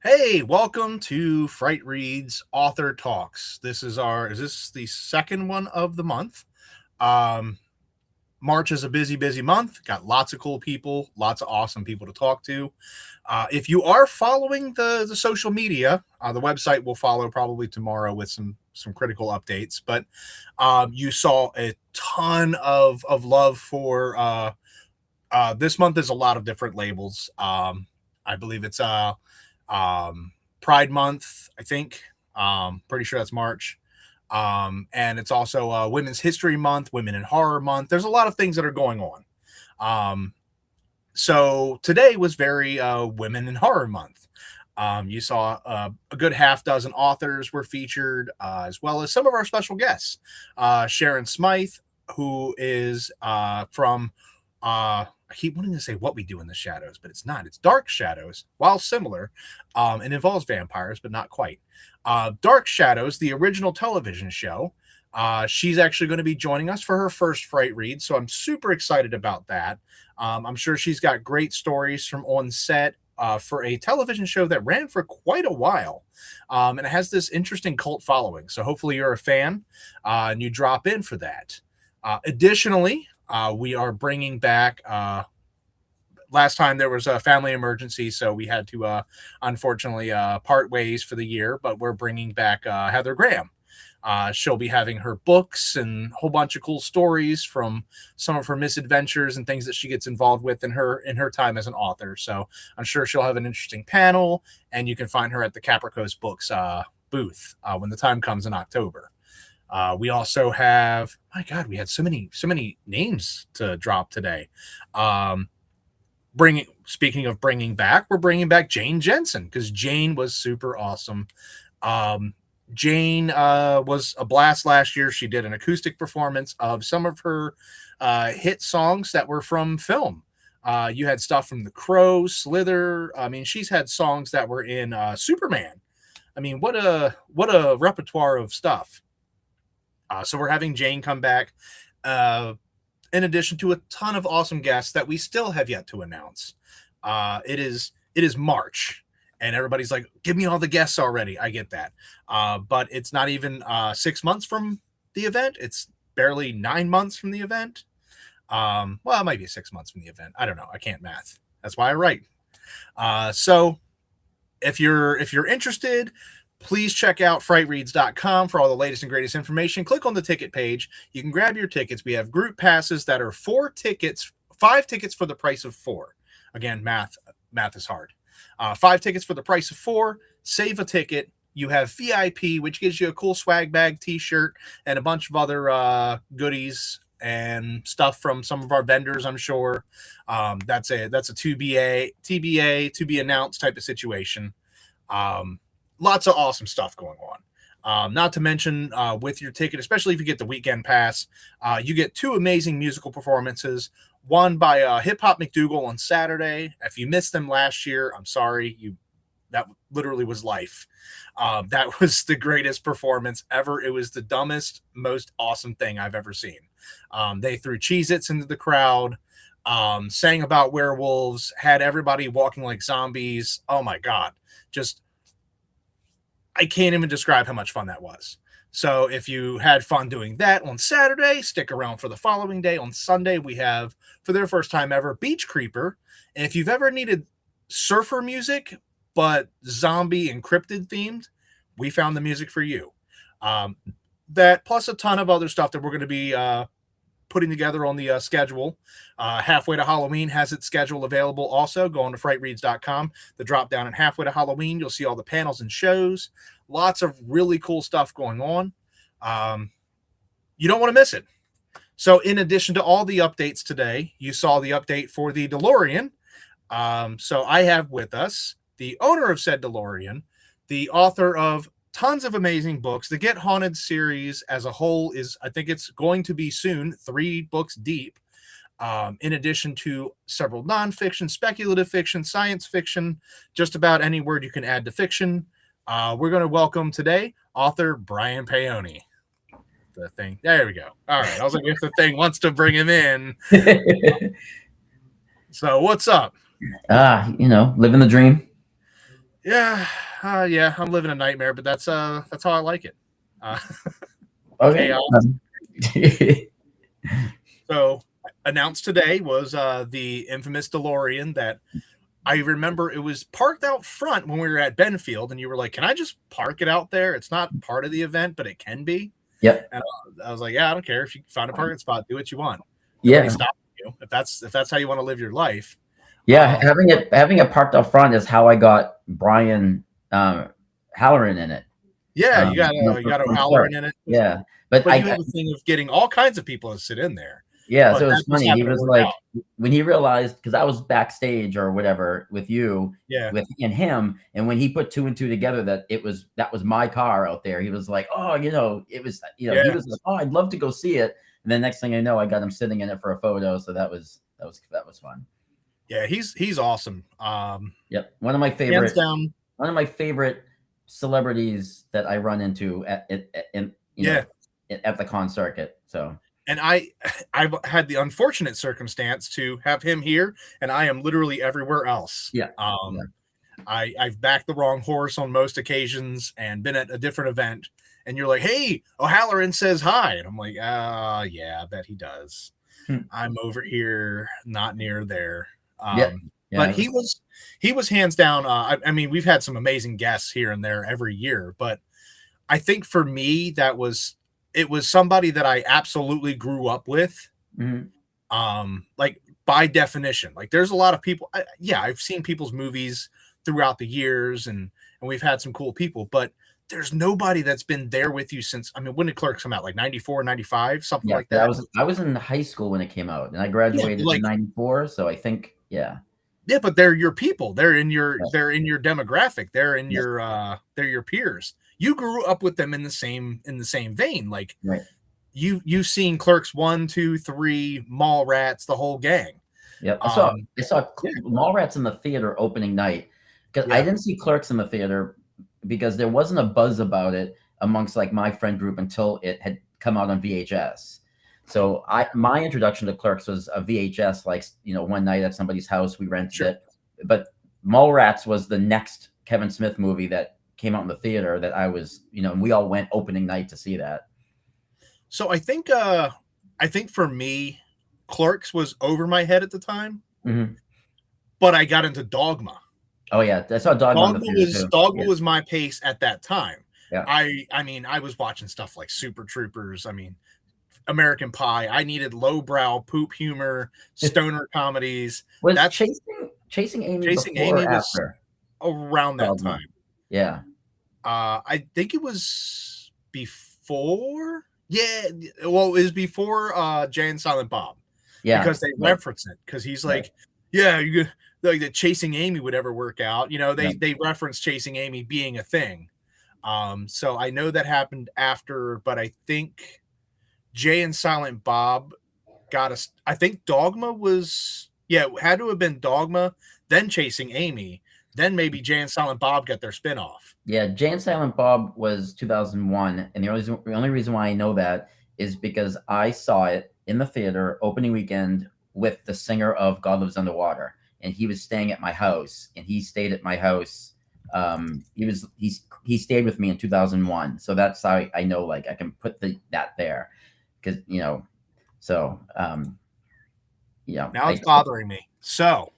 Hey, welcome to Frightreads Author Talks. Is this the second one of the month? Um, March is a busy month. Got lots of cool people, lots of awesome people to talk to. If you are following the social media, the website will follow probably tomorrow with some critical updates. But you saw a ton of love for this month. Is a lot of different labels. I believe it's Pride Month, I think. Pretty sure that's March. And it's also Women's History Month, Women in Horror Month. There's a lot of things that are going on. So today was very Women in Horror Month. You saw a good half dozen authors were featured, as well as some of our special guests. Sharon Smythe, who is from I keep wanting to say What We Do in the Shadows, but it's not. It's Dark Shadows, while similar, and involves vampires, but not quite. Dark Shadows, the original television show. She's actually going to be joining us for her first Fright Read, so I'm super excited about that. I'm sure she's got great stories from on set for a television show that ran for quite a while, and it has this interesting cult following. So hopefully you're a fan and you drop in for that. Additionally, we are bringing back. Last time there was a family emergency, so we had to unfortunately part ways for the year. But we're bringing back Heather Graham. She'll be having her books and a whole bunch of cool stories from some of her misadventures and things that she gets involved with in her time as an author. So I'm sure she'll have an interesting panel, and you can find her at the Capricos Books booth when the time comes in October. We also have, my God, we had so many names to drop today. Speaking of bringing back, we're bringing back Jane Jensen because Jane was super awesome. Jane was a blast last year. She did an acoustic performance of some of her hit songs that were from film. You had stuff from The Crow, Slither. I mean, she's had songs that were in Superman. I mean, what a repertoire of stuff. So we're having Jane come back, in addition to a ton of awesome guests that we still have yet to announce. It is March, and everybody's like, "Give me all the guests already." I get that, but it's not even 6 months from the event. It's barely 9 months from the event. Well, it might be 6 months from the event. I don't know. I can't math. That's why I write. So if you're interested, please check out frightreads.com for all the latest and greatest information. Click on the ticket page. You can grab your tickets. We have group passes that are 5 tickets for the price of 4. Again, math is hard. 5 tickets for the price of 4. Save a ticket. You have VIP, which gives you a cool swag bag, t-shirt, and a bunch of other goodies and stuff from some of our vendors, I'm sure. That's a TBA, to be announced type of situation. Lots of awesome stuff going on. Not to mention, with your ticket, especially if you get the weekend pass, you get 2 amazing musical performances. One by Hip Hop McDougal on Saturday. If you missed them last year, I'm sorry. That literally was life. That was the greatest performance ever. It was the dumbest, most awesome thing I've ever seen. They threw Cheez-Its into the crowd, sang about werewolves, had everybody walking like zombies. Oh my God. I can't even describe how much fun that was. So if you had fun doing that on Saturday, stick around for the following day. On Sunday, we have, for their first time ever, Beach Creeper. And if you've ever needed surfer music, but zombie and cryptid themed, we found the music for you. That plus a ton of other stuff that we're going to be putting together on the schedule. Halfway to Halloween has its schedule available also. Go on to frightreads.com. The drop down and Halfway to Halloween, you'll see all the panels and shows. Lots of really cool stuff going on. You don't want to miss it. So in addition to all the updates today, you saw the update for the DeLorean. So I have with us the owner of said DeLorean, the author of tons of amazing books. The Get Haunted series as a whole is, I think it's going to be soon, 3 books deep, in addition to several nonfiction, speculative fiction, science fiction, just about any word you can add to fiction. We're going to welcome today author BRIAN Paone. The thing. There we go. All right. I was like, if the thing wants to bring him in. So what's up? Living the dream. Yeah, yeah, I'm living a nightmare, but that's how I like it. Uh, Okay. chaos. So announced today was the infamous DeLorean that I remember it was parked out front when we were at Benfield, and you were like, "Can I just park it out there? It's not part of the event, but it can be." Yep. And I was like, "Yeah, I don't care if you find a parking spot, do what you want. Nobody's Yeah. stopping you if that's how you want to live your life." Yeah. Um, Having it parked up front is how I got Brian Halloran in it. yeah, you got From Clark. O'Halloran in it, Yeah. But but you have a thing of getting all kinds of people to sit in there. yeah, But so it was that just funny. He happened to was work like, out. when he realized, because I was backstage or whatever with you, Yeah, with and him, and when he put two and two together that that was my car out there, he was like, oh, it was, he yeah, was like, oh, I'd love to go see it. And then next thing I know, I got him sitting in it for a photo. So that was fun. yeah. He's awesome. Yep, Hands down. one of my favorite celebrities that I run into Yeah, at the con circuit. So and I've had the unfortunate circumstance to have him here, and I am literally everywhere else. yeah, yeah, I've backed the wrong horse on most occasions and been at a different event, and you're like, "Hey, O'Halloran says hi," and I'm like, yeah, I bet he does." hmm. I'm over here, not near there. Yeah, But yeah. he was hands down. I mean, we've had some amazing guests here and there every year, but I think for me it was somebody that I absolutely grew up with. Mhm. Like by definition, like there's a lot of people. Yeah, I've seen people's movies throughout the years, and we've had some cool people, but there's nobody that's been there with you since. I mean, when did Clerks come out? Like 94, 95, something Yeah, like that. I was in high school when it came out, and I Yeah, graduated in like '94. So I think, yeah, yeah, but they're your people. right, They're in your demographic. yes, They're your peers. You grew up with them in the same vein. Like right, you've seen Clerks 1, 2, 3, Mallrats, the whole gang. yep. I saw Yeah, Mallrats in the theater opening night because I yeah. didn't see Clerks in the theater because there wasn't a buzz about it amongst like my friend group until it had come out on VHS. So my introduction to Clerks was a VHS, like one night at somebody's house we rented Sure. it. But Mallrats was the next Kevin Smith movie that came out in the theater that I was, and we all went opening night to see that. So I think for me, Clerks was over my head at the time, Hmm. but I got into Dogma. Oh yeah, I saw Dogma in the theater too. Dogma Yeah, was my pace at that time. yeah. I mean, I was watching stuff like Super Troopers. I mean, American Pie. I needed lowbrow poop humor, stoner comedies. Was That's Chasing Amy Chasing before Amy or was after around that Dogma? time. Yeah. I think it was before. Yeah, well, it was before Jay and Silent Bob Yeah. because they Right. reference it because he's Right. like, yeah, you like that Chasing Amy would ever work out. You know, Yeah. they reference Chasing Amy being a thing. So I know that happened after, but I think Jay and Silent Bob got us. I think Dogma was, yeah, it had to have been Dogma, then Chasing Amy, then maybe Jay and Silent Bob got their spinoff. Yeah. Jay and Silent Bob was 2001, and the only reason why I know that is because I saw it in the theater opening weekend with the singer of God Lives Underwater, and he was staying at my house, and he stayed at my house. He stayed with me in 2001, so that's how I know, like, I can put that there because so Now I it's bothering me. So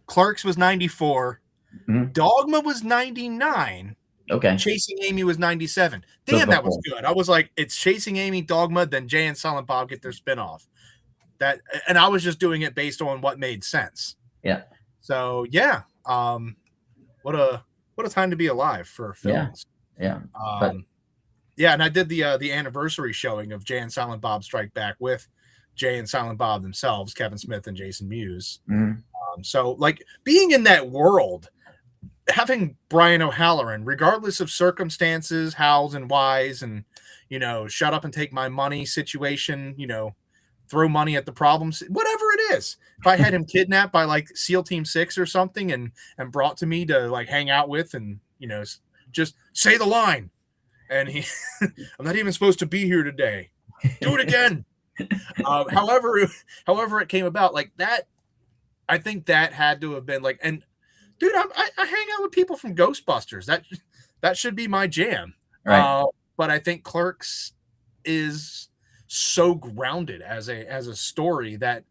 Clerks was 94, mhm. Dogma was 99, Okay, Chasing Amy was 97. so it's Damn, that was before. good. I was like, it's Chasing Amy, Dogma, then Jay and Silent Bob get their spinoff. That, and I was just doing it based on what made sense. Yeah, So yeah, what a time to be alive for yeah, films. yeah, but Um, yeah, and I did the anniversary showing of Jay and Silent Bob Strike Back with Jay and Silent Bob themselves, Kevin Smith and Jason Mewes. mhm. So like being in that world, having Brian O'Halloran, regardless of circumstances, hows and whys, and shut up and take my money situation, throw money at the problems, whatever it is. If I had him kidnapped by like SEAL Team 6 or something and brought to me to like hang out with and just say the line, and he, I'm not even supposed to be here today. Do it again. However it came about, like that, I think that had to have been like, and dude, I hang out with people from Ghostbusters. That should be my jam. Right. But I think Clerks is so grounded as a story that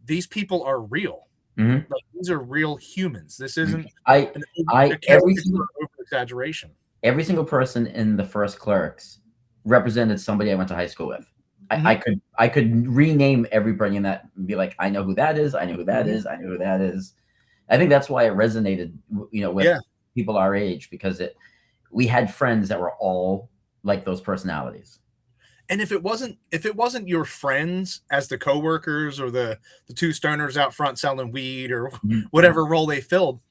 these people are real. Mhm. Like, these are real humans. This isn't I a every caricature or over exaggeration. person in the first Clerks represented somebody I went to high school with. Mhm. I could rename everybody in that and be like, I know who that is. I know who that Mhm. is. I know who that is. I think that's why it resonated, with Yeah. people our age, because we had friends that were all like those personalities. And if it wasn't your friends as the coworkers or the two stoners out front selling weed or Mhm. whatever role they filled,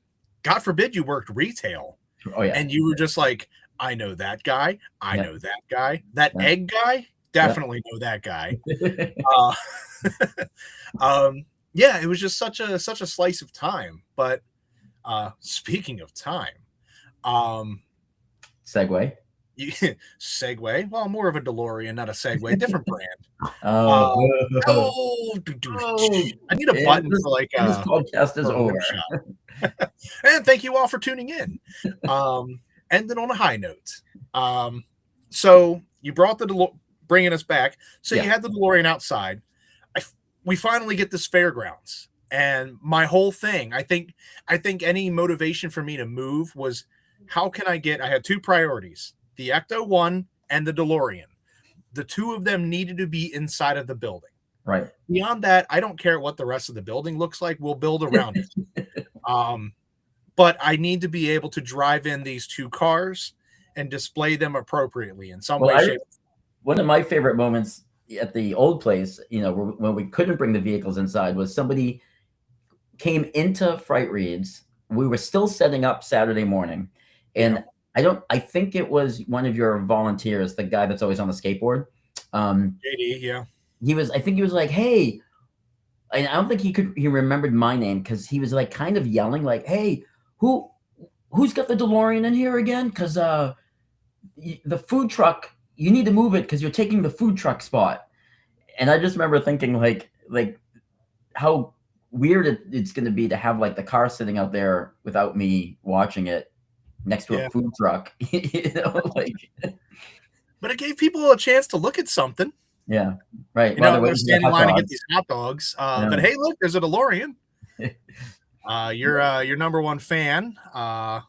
God forbid you worked retail Oh yeah, and you were just like, I know that guy, I yeah, know that guy, that yeah, egg guy, yeah. definitely know that guy. Uh, yeah, it was just such a slice of time. But speaking of time, um, Segue. you, Segway, well, more of a DeLorean, not a Segway, different brand. Oh, Um, oh, oh, I need a and button this, podcast is for a rim over. shot. And thank you all for tuning in. Ending on a high note. So you brought bringing us back. So you Yeah, had the DeLorean outside. We finally get this fairgrounds, and my whole thing. I think any motivation for me to move was how can I get? I had two priorities: the Ecto One and the DeLorean. The two of them needed to be inside of the building. right. Beyond that, I don't care what the rest of the building looks like. We'll build around it. Um, but I need to be able to drive in these two cars and display them appropriately in some Well, way, shape. one of my favorite moments at the old place, when we couldn't bring the vehicles inside, was somebody came into Frightreads. We were still setting up Saturday morning, Yeah. and I think it was one of your volunteers, the guy that's always on the skateboard. JD, yeah. I think he was like, "Hey," and I don't think he remembered my name because he was like kind of yelling, like, "Hey, who who's got the DeLorean in here again? Because the food truck, you need to move it because you're taking the food truck spot." And I just remember thinking, like how weird it's going to be to have like the car sitting out there without me watching it next to a Yeah. food truck. Like, But it gave people a chance to look at something. yeah, right. You While know, they're they're waiting for the standing in hot line to get dogs. these hot dogs. Yeah. But hey, look, there's a DeLorean. Your number one fan. Oh,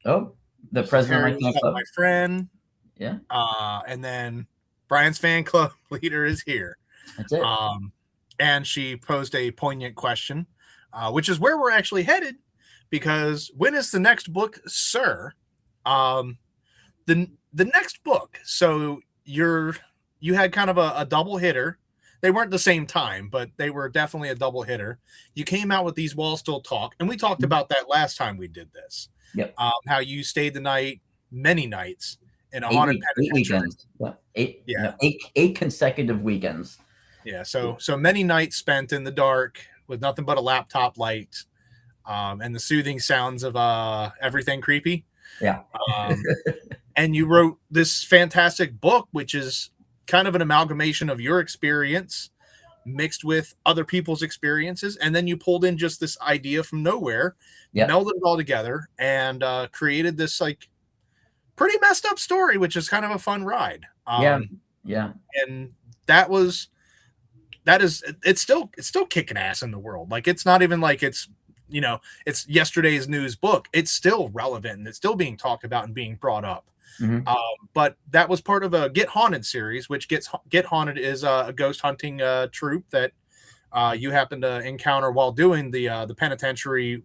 the This is president of Harry, my fan club. my friend. Yeah, And then Brian's fan club leader is here. that's it. And she posed a poignant question, which is where we're actually headed, because when is the next book, sir? The next book. So you had kind of a double hitter. They weren't the same time, but they were definitely a double hitter. You came out with These Walls Still Talk, and we talked about that last time we did this. Yep. How you stayed the night, many nights, in a Eight haunted week, 8 penitentiary. weekends. Yeah. Eight, Yeah. no, eight consecutive weekends. Yeah, so many nights spent in the dark with nothing but a laptop light, and the soothing sounds of everything creepy. Yeah. And you wrote this fantastic book, which is kind of an amalgamation of your experience mixed with other people's experiences, and then you pulled in just this idea from nowhere, Yeah. melded it all together, and created this like pretty messed up story, which is kind of a fun ride. Yeah. Yeah. And it's still kicking ass in the world. Like, it's not even like it's it's yesterday's news book. It's still relevant and it's still being talked about and being brought up. Mhm. But that was part of a Get Haunted series, which Get Haunted is a ghost hunting troupe that you happen to encounter while doing the penitentiary.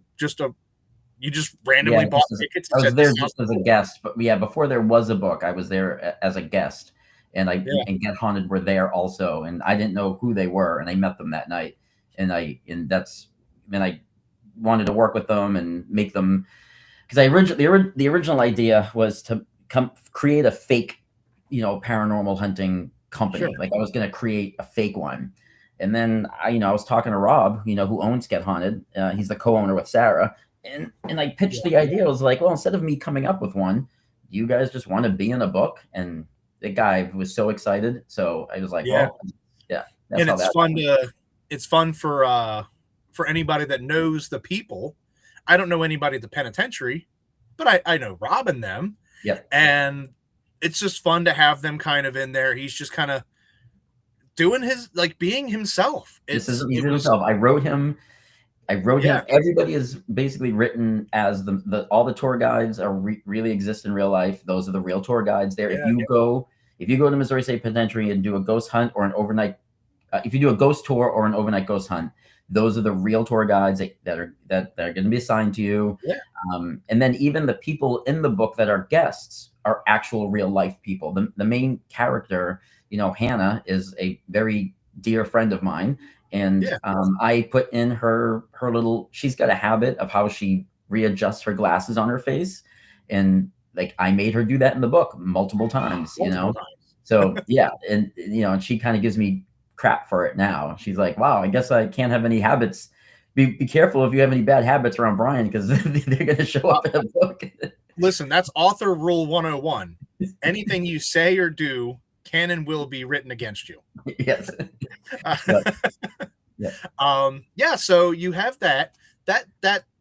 You just randomly bought tickets. I And was said, there "This just sounds as a cool." guest, but yeah, before there was a book, I was there as a guest, and Yeah. and Get Haunted were there also, and I didn't know who they were, and I met them that night, and I wanted to work with them and make them, because the original idea was to create a fake, paranormal hunting company. Sure. Like, I was going to create a fake one, and then I was talking to Rob, who owns Get Haunted. He's the co-owner with Sarah. And I pitched the idea. I was like, well, instead of me coming up with one, you guys just want to be in a book? And the guy was so excited. So I was like, Yeah. well, yeah. That's And how it's that fun happened. it's fun for anybody that knows the people. I don't know anybody at the penitentiary, but I know Rob and them. Yep. And it's just fun to have them kind of in there. He's just kind of doing his, like, being himself. He's himself. I wrote him. Everybody is basically written as all the tour guides are really exist in real life. Those are the real tour guides there. If you go to Missouri State Penitentiary and do a ghost hunt or an overnight, if you do a ghost tour or an overnight ghost hunt, those are the real tour guides that are going to be assigned to you. Yeah. And then even the people in the book that are guests are actual real life people. The main character, Hannah, is a very dear friend of mine. And I put in her little, she's got a habit of how she readjusts her glasses on her face. And like, I made her do that in the book multiple times, So yeah. And, and she kind of gives me crap for it now. She's like, wow, I guess I can't have any habits. Be careful if you have any bad habits around Brian, because they're going to show up in a book. Listen, that's author rule 101. Anything you say or do can and will be written against you. Yes. So you have that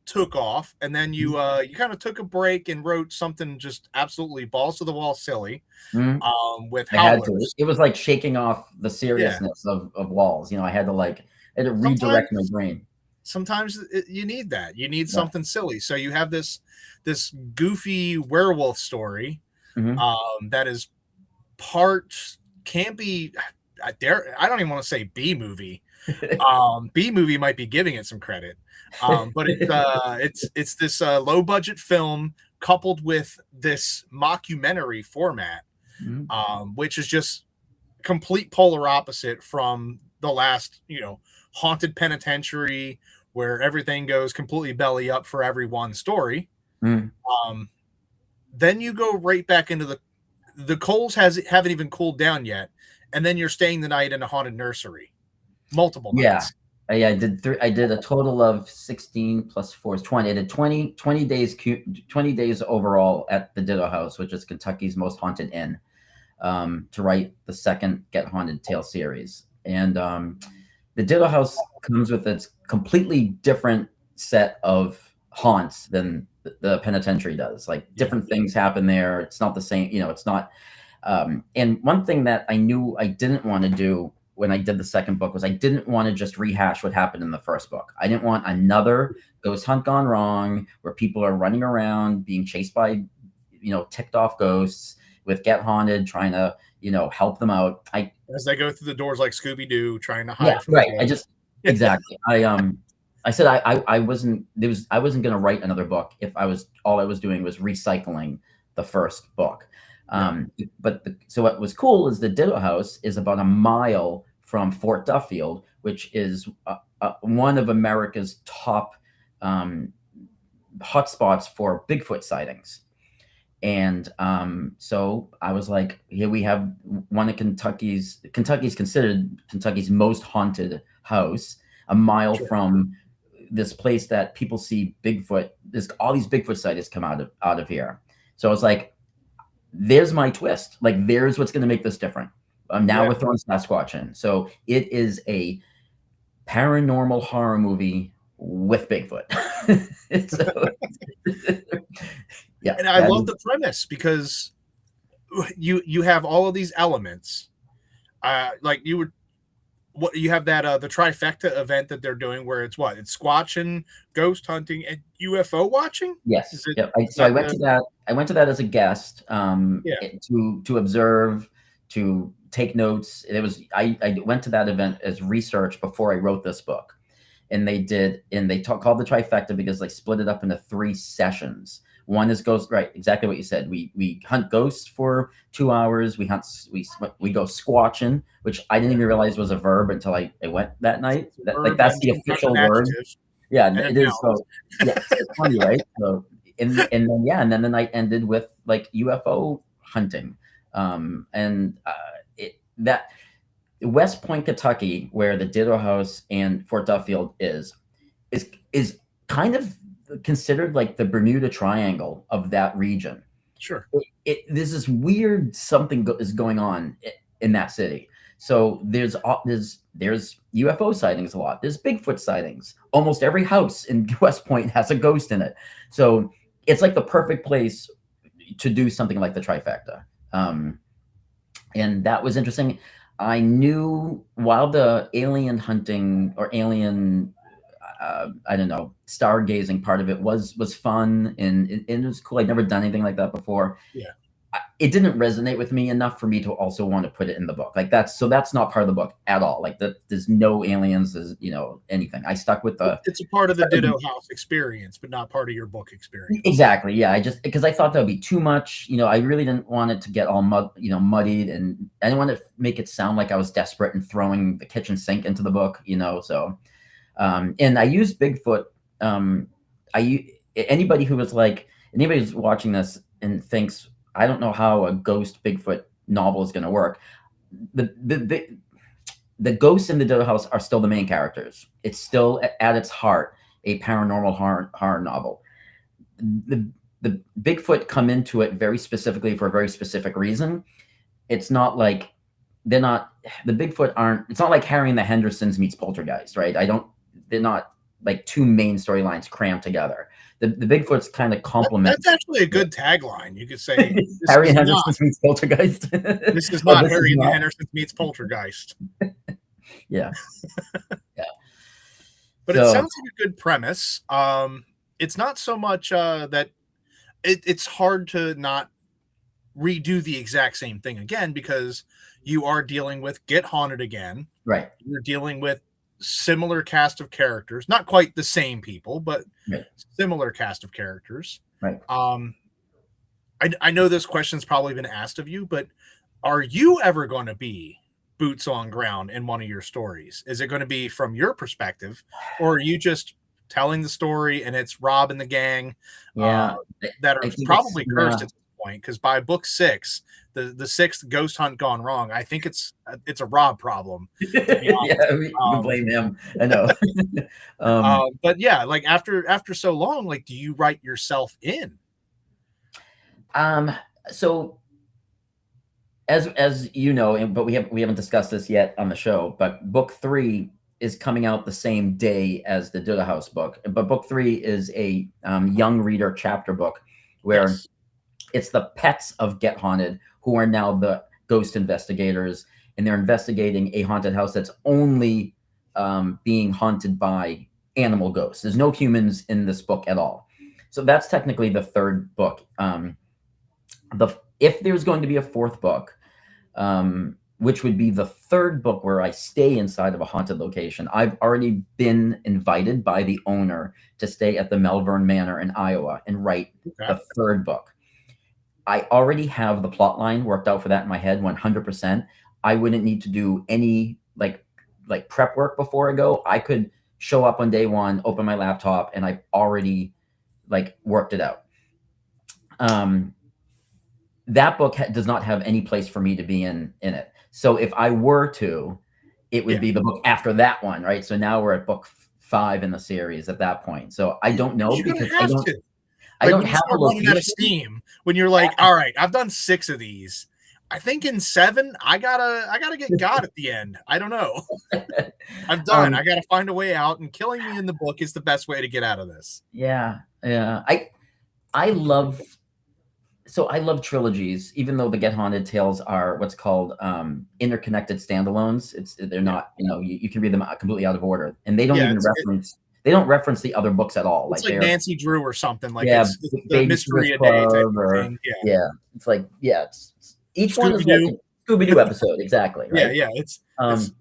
took off, and then you kind of took a break and wrote something just absolutely balls to the wall silly. With Howlers. It was like shaking off the seriousness of Walls. I had to redirect my brain. Sometimes you need that. You need something silly. So you have this goofy werewolf story that is part campy. I don't even want to say B movie. B movie might be giving it some credit, but it's this low budget film coupled with this mockumentary format, which is just complete polar opposite from the last haunted penitentiary, where everything goes completely belly up for every one story. Then you go right back into the coals haven't even cooled down yet, and then you're staying the night in a haunted nursery, multiple nights. I did a total of 16 plus 4 is 20. I did 20 days overall at the Ditto House, which is Kentucky's most haunted inn, to write the second Get Haunted Tale series. And the Ditto House comes with its completely different set of haunts than the penitentiary does. Like, different things happen there. It's not the same, it's not. And one thing that I knew I didn't want to do when I did the second book was I didn't want to just rehash what happened in the first book. I didn't want another ghost hunt gone wrong where people are running around being chased by, ticked off ghosts with Get Haunted, trying to, help them out. As they go through the doors like Scooby-Doo, trying to hide from right. Exactly. I said I wasn't going to write another book if all I was doing was recycling the first book. So what was cool is the Ditto House is about a mile from Fort Duffield, which is one of America's top hotspots for Bigfoot sightings. And so I was like, here we have one of Kentucky's considered Kentucky's most haunted house, a mile from this place that people see Bigfoot. There's all these Bigfoot sightings come out of here. So I was like, there's my twist. Like, there's what's going to make this different. Now we're throwing Sasquatch in. So it is a paranormal horror movie with Bigfoot. And I love the premise, because you have all of these elements. Like you have that the trifecta event that they're doing, where it's squatching, ghost hunting, and UFO watching. Yes. I went to that. I went to that as a guest to observe, to take notes. I went to that event as research before I wrote this book, and they called the trifecta because they split it up into 3 sessions. One is ghost, right? Exactly what you said. We hunt ghosts for 2 hours. We go squatching, which I didn't even realize was a verb until I went that night. That's the official word. Yeah, it is. So yeah, it's funny, right? So and then the night ended with like UFO hunting, that West Point, Kentucky, where the Ditto House and Fort Duffield is kind of considered like the Bermuda Triangle of that region. Sure. There's this weird something is going on in that city. So there's UFO sightings a lot. There's Bigfoot sightings. Almost every house in West Point has a ghost in it. So it's like the perfect place to do something like the trifecta. And that was interesting. I knew while the alien hunting or alien, I don't know, stargazing part of it was fun and it was cool. I'd never done anything like that before. Yeah. It didn't resonate with me enough for me to also want to put it in the book. Like that's not part of the book at all. Like there's no aliens, there's anything. I stuck with it's a part of the Ditto House experience, but not part of your book experience. Exactly. Yeah. Because I thought that would be too much. I really didn't want it to get all muddied, and I didn't want to make it sound like I was desperate and throwing the kitchen sink into the book, so, and I used Bigfoot. Anybody who's watching this and thinks, I don't know how a ghost Bigfoot novel is going to work. The ghosts in the Ditto House are still the main characters. It's still at its heart a paranormal horror novel. The Bigfoot come into it very specifically for a very specific reason. It's not like the Bigfoot aren't. It's not like Harry and the Hendersons meets Poltergeist, right? They're not like two main storylines crammed together. The Bigfoot's kind of complement. That's actually a good tagline. You could say Harry and Henderson meets Poltergeist. This is not Harry and the Hendersons meets Poltergeist. Yeah. Yeah. But it sounds like a good premise. It's not so much that it's hard to not redo the exact same thing again, because you are dealing with Get Haunted again. Right. You're dealing with similar cast of characters, not quite the same people, but similar cast of characters. Right. I know this question's probably been asked of you, but are you ever going to be boots on ground in one of your stories? Is it going to be from your perspective, or are you just telling the story and it's Rob and the gang that are probably cursed at this point? Because by book 6, the sixth ghost hunt gone wrong, I think it's a Rob problem. Yeah, we can blame him. I know. But yeah, like after so long, like, do you write yourself in? So as you know, but we haven't discussed this yet on the show, but book 3 is coming out the same day as the Ditto House book. But book 3 is a young reader chapter book where it's the pets of Get Haunted who are now the ghost investigators, and they're investigating a haunted house that's only being haunted by animal ghosts. There's no humans in this book at all. So that's technically the 3rd book. If there's going to be a 4th book, which would be the 3rd book where I stay inside of a haunted location, I've already been invited by the owner to stay at the Melbourne Manor in Iowa and write the 3rd book. I already have the plot line worked out for that in my head 100%. I wouldn't need to do any like prep work before I go. I could show up on day 1, open my laptop, and I've already worked it out. That book does not have any place for me to be in it. So if I were to, it would be the book after that one, right? So now we're at book 5 in the series at that point. So I don't know, because I don't have a location. Out of steam when you're like, all right, I've done 6 of these. I think in 7, I gotta get God at the end. I don't know. I'm done. I gotta find a way out, and killing me in the book is the best way to get out of this. Yeah. I love trilogies, even though the Get Haunted tales are what's called interconnected standalones. They're not, you can read them completely out of order, and they don't even reference. They don't reference the other books at all. It's like Nancy Drew or something. Like it's the Mystery a Day type of thing. Yeah. It's like each one is like a Scooby-Doo episode, exactly. Right? Yeah. It's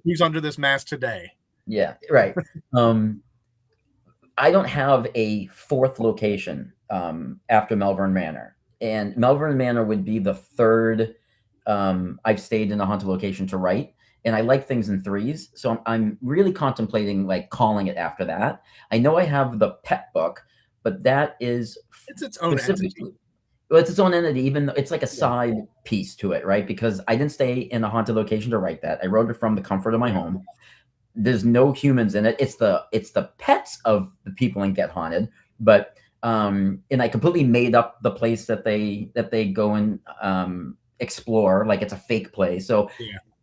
who's under this mask today. Yeah, right. I don't have a 4th location after Melbourne Manor. And Melbourne Manor would be the 3rd I've stayed in a haunted location to write. And I like things in 3s. So I'm really contemplating calling it after that. I know I have the pet book, but that is... It's its own entity. Well, it's its own entity, even though it's like a side piece to it, right? Because I didn't stay in a haunted location to write that. I wrote it from the comfort of my home. There's no humans in it. It's the pets of the people in Get Haunted, but... and I completely made up the place that they go and explore, like it's a fake place. So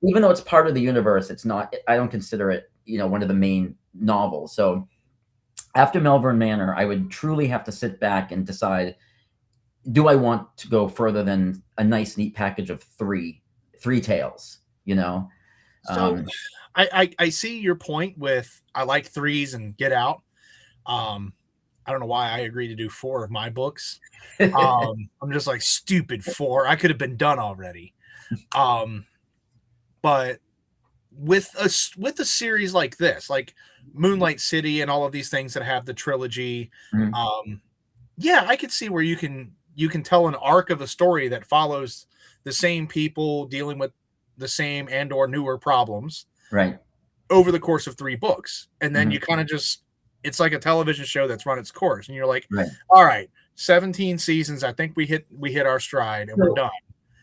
even though it's part of the universe, it's not. I don't consider it, you know, one of the main novels. So after Melbourne Manor, I would truly have to sit back and decide: do I want to go further than a nice, neat package of three tales? You know. So I see your point with I like threes and Get Out. I don't know why I agreed to do 4 of my books. I'm just like, stupid 4. I could have been done already. But with a series like this, like Moonlight City and all of these things that have the trilogy, Mhm. yeah, I could see where you can tell an arc of a story that follows the same people dealing with the same and or newer problems Right. over the course of 3 books. And then Mhm. you kind of just, it's like a television show that's run its course. And you're like, Right. all right, 17 seasons. I think we hit our stride and we're So done.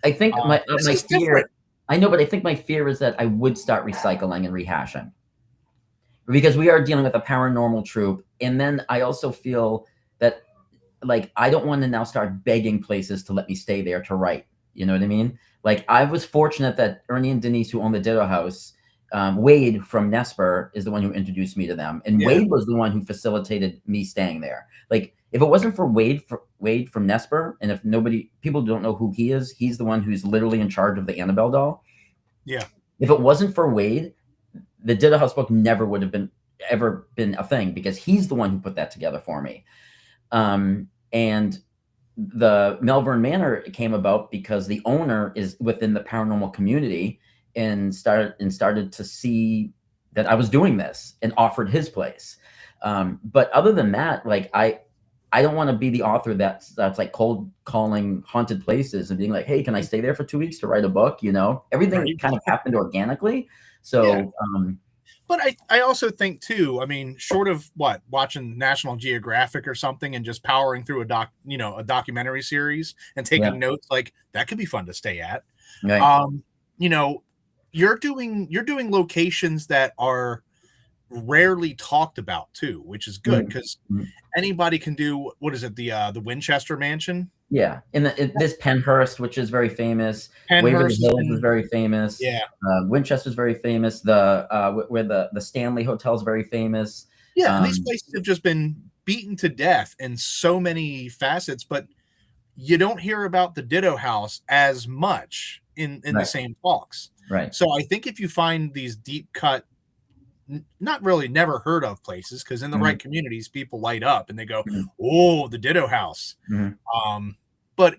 I think This my is different. fear. I know, but I think my fear is that I would start recycling and rehashing, because we are dealing with a paranormal troop, and then I also feel that, like, I don't want to now start begging places to let me stay there to write. You know what I mean? Like, I was fortunate that Ernie and Denise, who own the Ditto House, Wade from Nesper is the one who introduced me to them, and Yeah. Wade was the one who facilitated me staying there. Like, if it wasn't for Wade from Nesper, and if people don't know who he is, he's the one who's literally in charge of the Annabelle doll. Yeah. If it wasn't for Wade, the Ditto House book never would have ever been a thing, because he's the one who put that together for me. And the Melbourne Manor came about because the owner is within the paranormal community, and started to see that I was doing this and offered his place. But other than that, like, I don't want to be the author that's like cold calling haunted places and being like, hey, can I stay there for 2 weeks to write a book? You know, everything Right. kind of happened organically. Yeah. So But I also think too, I mean, short of watching National Geographic or something and just powering through a documentary series and yeah, taking notes, like that could be fun to stay at. right. Um, you know, you're doing locations that are rarely talked about too, which is good Mhm, because mhm. anybody can do, what is it, the Winchester Mansion? Yeah, and this Penhurst, which is very famous, Waverly Penhurst has Hills is been, very famous, yeah. Winchester's very famous, where the Stanley Hotel is very famous. Yeah, and these Um, places have just been beaten to death in so many facets, but you don't hear about the Ditto House as much in the right, same talks. right. So I think if you find these deep cut, not really never heard of places, because in the right Mhm, communities, people light up and they go, mhm, "Oh, the Ditto House." mhm. But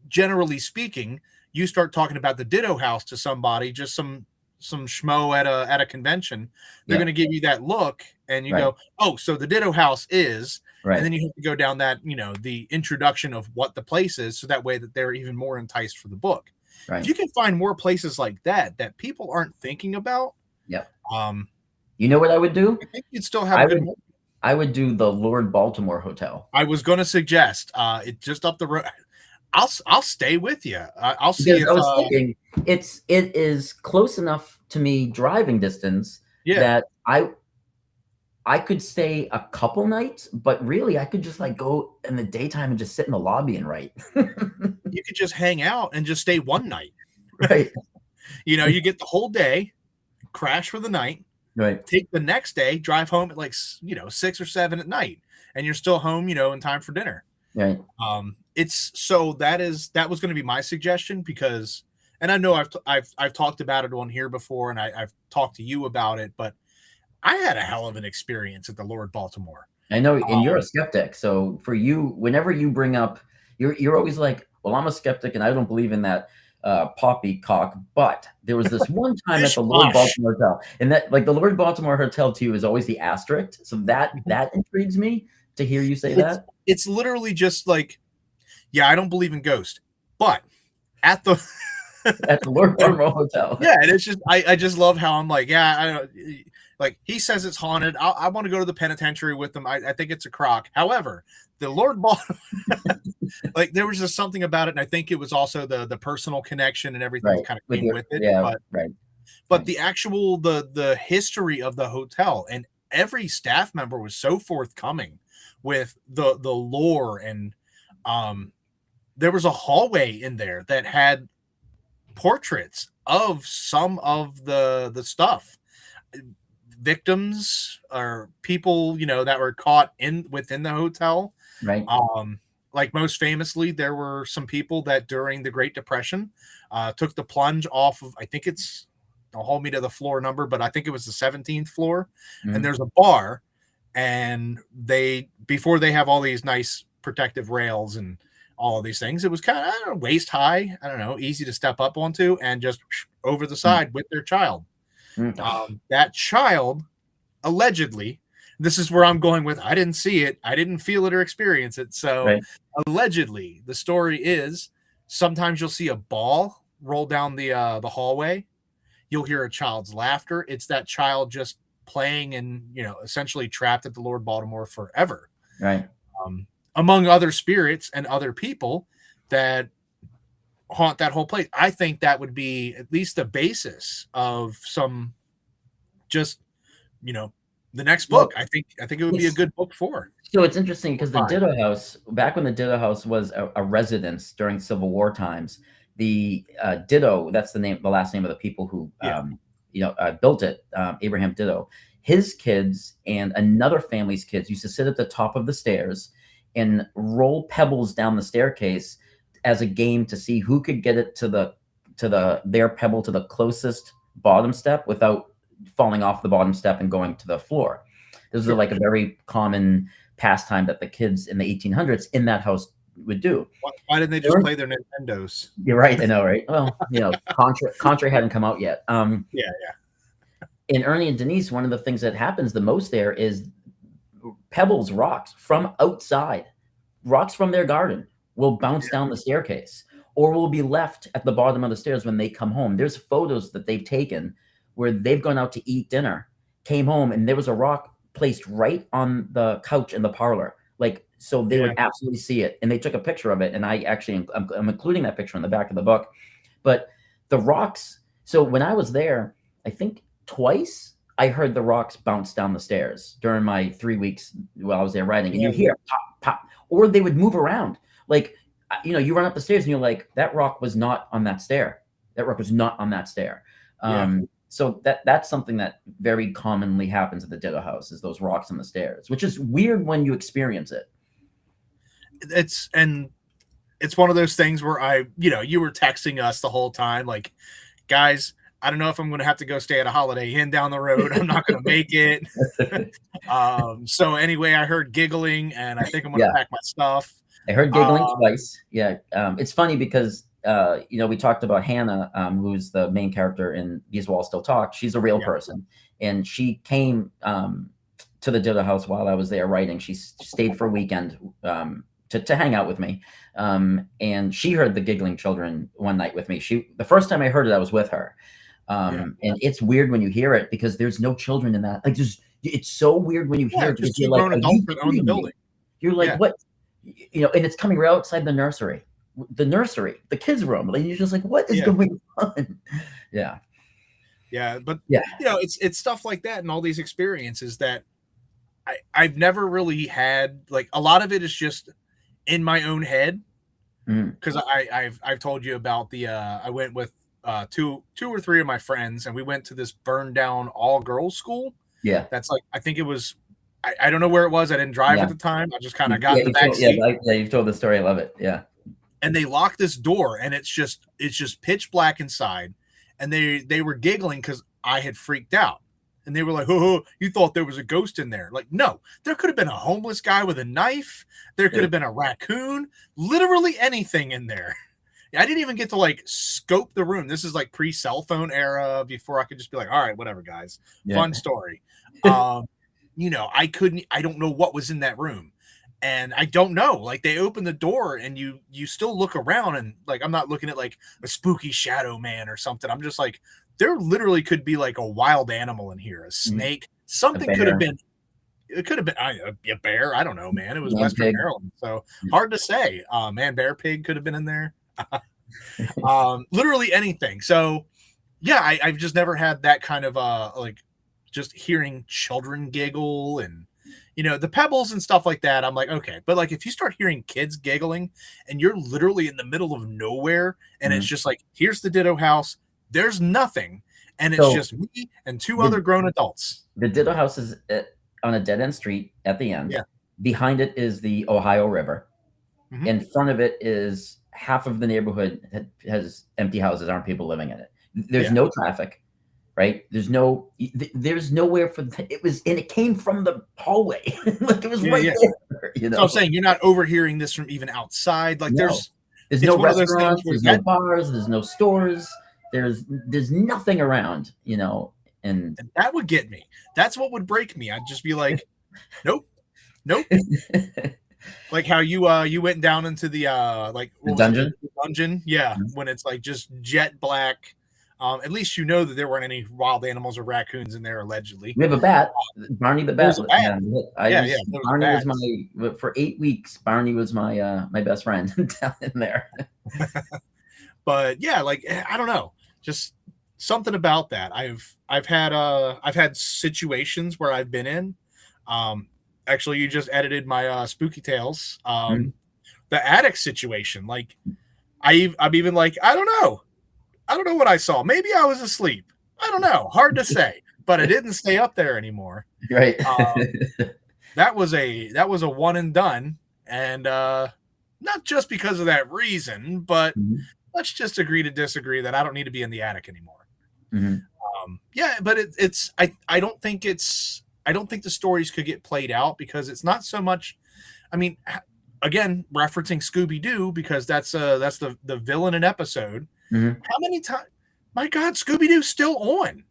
generally speaking, you start talking about the Ditto House to somebody, just some schmo at a convention, they're going Yep, to give you that look, and you right, go, "Oh, so the Ditto House is," and right, then you have to go down that the introduction of what the place is, so that way that they're even more enticed for the book. If right. you can find more places like that people aren't thinking about, Yep. um, You know what I would do? I think you'd still have a I good. would I would do the Lord Baltimore Hotel, I was going to suggest it just up the road. I'll stay with you. I'll see because if I was thinking it is close enough to me driving distance yeah. that I could stay a couple nights, but really I could just, like, go in the daytime and just sit in the lobby and write. You could just hang out and just stay one night. Right, You get the whole day, crash for the night, right, take the next day, drive home at like 6 or 7 at night, and you're still home, in time for dinner. right. It's so that was going to be my suggestion because, and I know I've talked about it on here before, and I've talked to you about it, but I had a hell of an experience at the Lord Baltimore. I know, and you're a Um, skeptic, so for you, whenever you bring up, you're always like, "Well, I'm a skeptic, and I don't believe in that, poppycock, but there was this one time at Fish the Lord mush. Baltimore Hotel," and that, like, the Lord Baltimore Hotel to you is always the asterisk, so that intrigues me to hear you say It's that. it's literally just like, yeah, I don't believe in ghosts, but at the At the Lord Baltimore Hotel. yeah, and it's just I just love how I'm like, yeah, I don't like he says it's haunted. I want to go to the penitentiary with them. I think it's a crock. However, the Lord Ball, like there was just something about it, and I think it was also the personal connection and everything that Right, kind of with came your with it. yeah, But right, right, the actual the history of the hotel, and every staff member was so forthcoming with the lore, and um there was a hallway in there that had portraits of some of the stuff. Victims or people, that were caught within the hotel. Right. Like most famously, there were some people that during the Great Depression took the plunge off of, I think it's, don't hold me to the floor number, but I think it was the 17th floor. And there's a bar, and before they have all these nice protective rails and all of these things, it was kind of waist high, I don't know, easy to step up onto and just over the side with their child. That child allegedly, this is where I'm going with, I didn't see it, I didn't feel it or experience it. So Right. allegedly, the story is sometimes you'll see a ball roll down the hallway. You'll hear a child's laughter. It's that child just playing and, essentially trapped at the Lord Baltimore forever. Right. Among other spirits and other people that haunt that whole place. I think that would be at least the basis of some, just, the next book. I think it would be a good book for. So it's interesting because the Ditto House, back when the Ditto House was a residence during Civil War times, the Ditto, that's the last name of the people who built it, Abraham Ditto. His kids and another family's kids used to sit at the top of the stairs and roll pebbles down the staircase as a game to see who could get it to their pebble to the closest bottom step without falling off the bottom step and going to the floor. This is like a very common pastime that the kids in the 1800s in that house would do. Why didn't they just play their Nintendos? You're right. I know, right? Well, Contra hadn't come out yet. Yeah. In Ernie and Denise, one of the things that happens the most there is pebbles, rocks from outside, rocks from their garden will bounce down the staircase or will be left at the bottom of the stairs when they come home. There's photos that they've taken where they've gone out to eat dinner, came home, and there was a rock placed right on the couch in the parlor. So they would absolutely see it. And they took a picture of it. And I'm including that picture in the back of the book. But the rocks, so when I was there, I think twice I heard the rocks bounce down the stairs during my 3 weeks while I was there writing. And you hear pop, pop, or they would move around. You run up the stairs and you're like, that rock was not on that stair. That rock was not on that stair. So that's something that very commonly happens at the Ditto House is those rocks on the stairs, which is weird when you experience it. It's one of those things where you were texting us the whole time, like, guys, I don't know if I'm going to have to go stay at a Holiday Inn down the road. I'm not going to make it. So anyway, I heard giggling and I think I'm going to pack my stuff. I heard giggling twice. Yeah. It's funny because, we talked about Hannah, who's the main character in These Walls Still Talk. She's a real person. And she came to the Ditto House while I was there writing. She stayed for a weekend to hang out with me. And she heard the giggling children one night with me. The first time I heard it, I was with her. And it's weird when you hear it because there's no children in that. It's so weird when you hear it because you're like, on the building. You're like, what? And it's coming right outside the nursery, the kids' room. And you're just like, what is going on? Yeah. But it's stuff like that and all these experiences that I've never really had. Like, a lot of it is just in my own head because I've told you about I went with two or three of my friends and we went to this burned down all girls school. Yeah, that's like, I think it was. I don't know where it was. I didn't drive at the time. I just kind of got in the back seat. You've told the story. I love it. Yeah. And they locked this door, and it's just pitch black inside. And they were giggling because I had freaked out, and they were like, "Oh, you thought there was a ghost in there?" Like, no, there could have been a homeless guy with a knife. There could have been a raccoon. Literally anything in there. I didn't even get to scope the room. This is like pre-cell phone era, before I could just be like, "All right, whatever, guys, fun story." I don't know what was in that room. And I don't know, they open the door and you still look around and I'm not looking at a spooky shadow man or something. I'm just like, there literally could be a wild animal in here, a snake, something could have been. It could have been a bear. I don't know, man. It was Western Maryland. So hard to say. Bear, pig could have been in there. Literally anything. So yeah, I've just never had that kind of just hearing children giggle and the pebbles and stuff like that. I'm like, okay, but if you start hearing kids giggling and you're literally in the middle of nowhere and it's just here's the Ditto House, there's nothing, and it's So just me and two the other grown adults. the Ditto House is on a dead end street at the end. Yeah. Behind it is the Ohio River. Mhm. In front of it is half of the neighborhood has empty houses, aren't people living in it. There's Yeah. no traffic, right? There's nowhere for and it came from the hallway. Like it was Yeah, right yeah. there, you know. So I'm saying you're not overhearing this from even outside. Like No. there's There's it's no one of those things restaurants, where there's no bars, there's no stores, there's nothing around, you know, and and that would get me. That's what would break me. I'd just be like, nope, nope. Like how you went down into the like the what was dungeon. it, the dungeon, yeah, when it's like just jet black. At least you know that there weren't any wild animals or raccoons in there allegedly. We have a bat, Barney the bat. There's a bat. Yeah, There was a Barney bat. was for 8 weeks. Barney was my my best friend down in there. But yeah, like I don't know, just something about that. I've had situations where I've been in. Actually, you just edited my spooky tales. The attic situation, like I'm even like I don't know what I saw. Maybe I was asleep. I don't know. Hard to say. But I didn't stay up there anymore. Right. That was a one and done, and not just because of that reason, but let's just agree to disagree that I don't need to be in the attic anymore. Yeah, but I don't think the stories could get played out because it's not so much. I mean, again, referencing Scooby-Doo because that's the villain in episode. How many times? My God, Scooby-Doo's still on,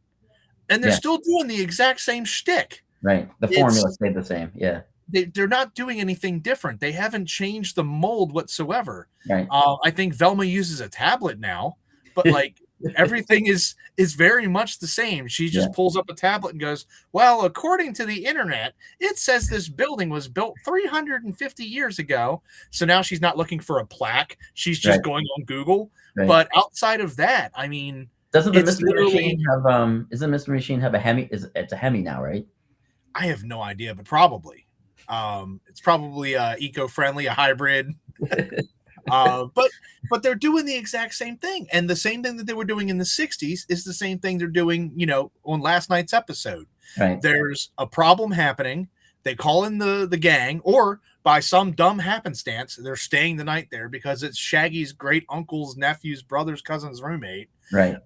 and they're still doing the exact same shtick. Right. The formula stayed the same. Yeah. They're not doing anything different. They haven't changed the mold whatsoever. Right. I think Velma uses a tablet now, but like everything is very much the same. She just pulls up a tablet and goes, well, according to the internet, it says this building was built 350 years ago. So now she's not looking for a plaque. She's just going on Google. Right. But outside of that, I mean, doesn't the Mystery Machine have isn't Mystery Machine have a Hemi? It's a Hemi now, right? I have no idea, but probably. It's probably eco-friendly, a hybrid. But they're doing the exact same thing, and the same thing that they were doing in the 60s is the same thing they're doing, you know, on last night's episode. Right. There's a problem happening. They call in the gang, or by some dumb happenstance, they're staying the night there because it's Shaggy's great uncle's nephew's brother's cousin's roommate. Right.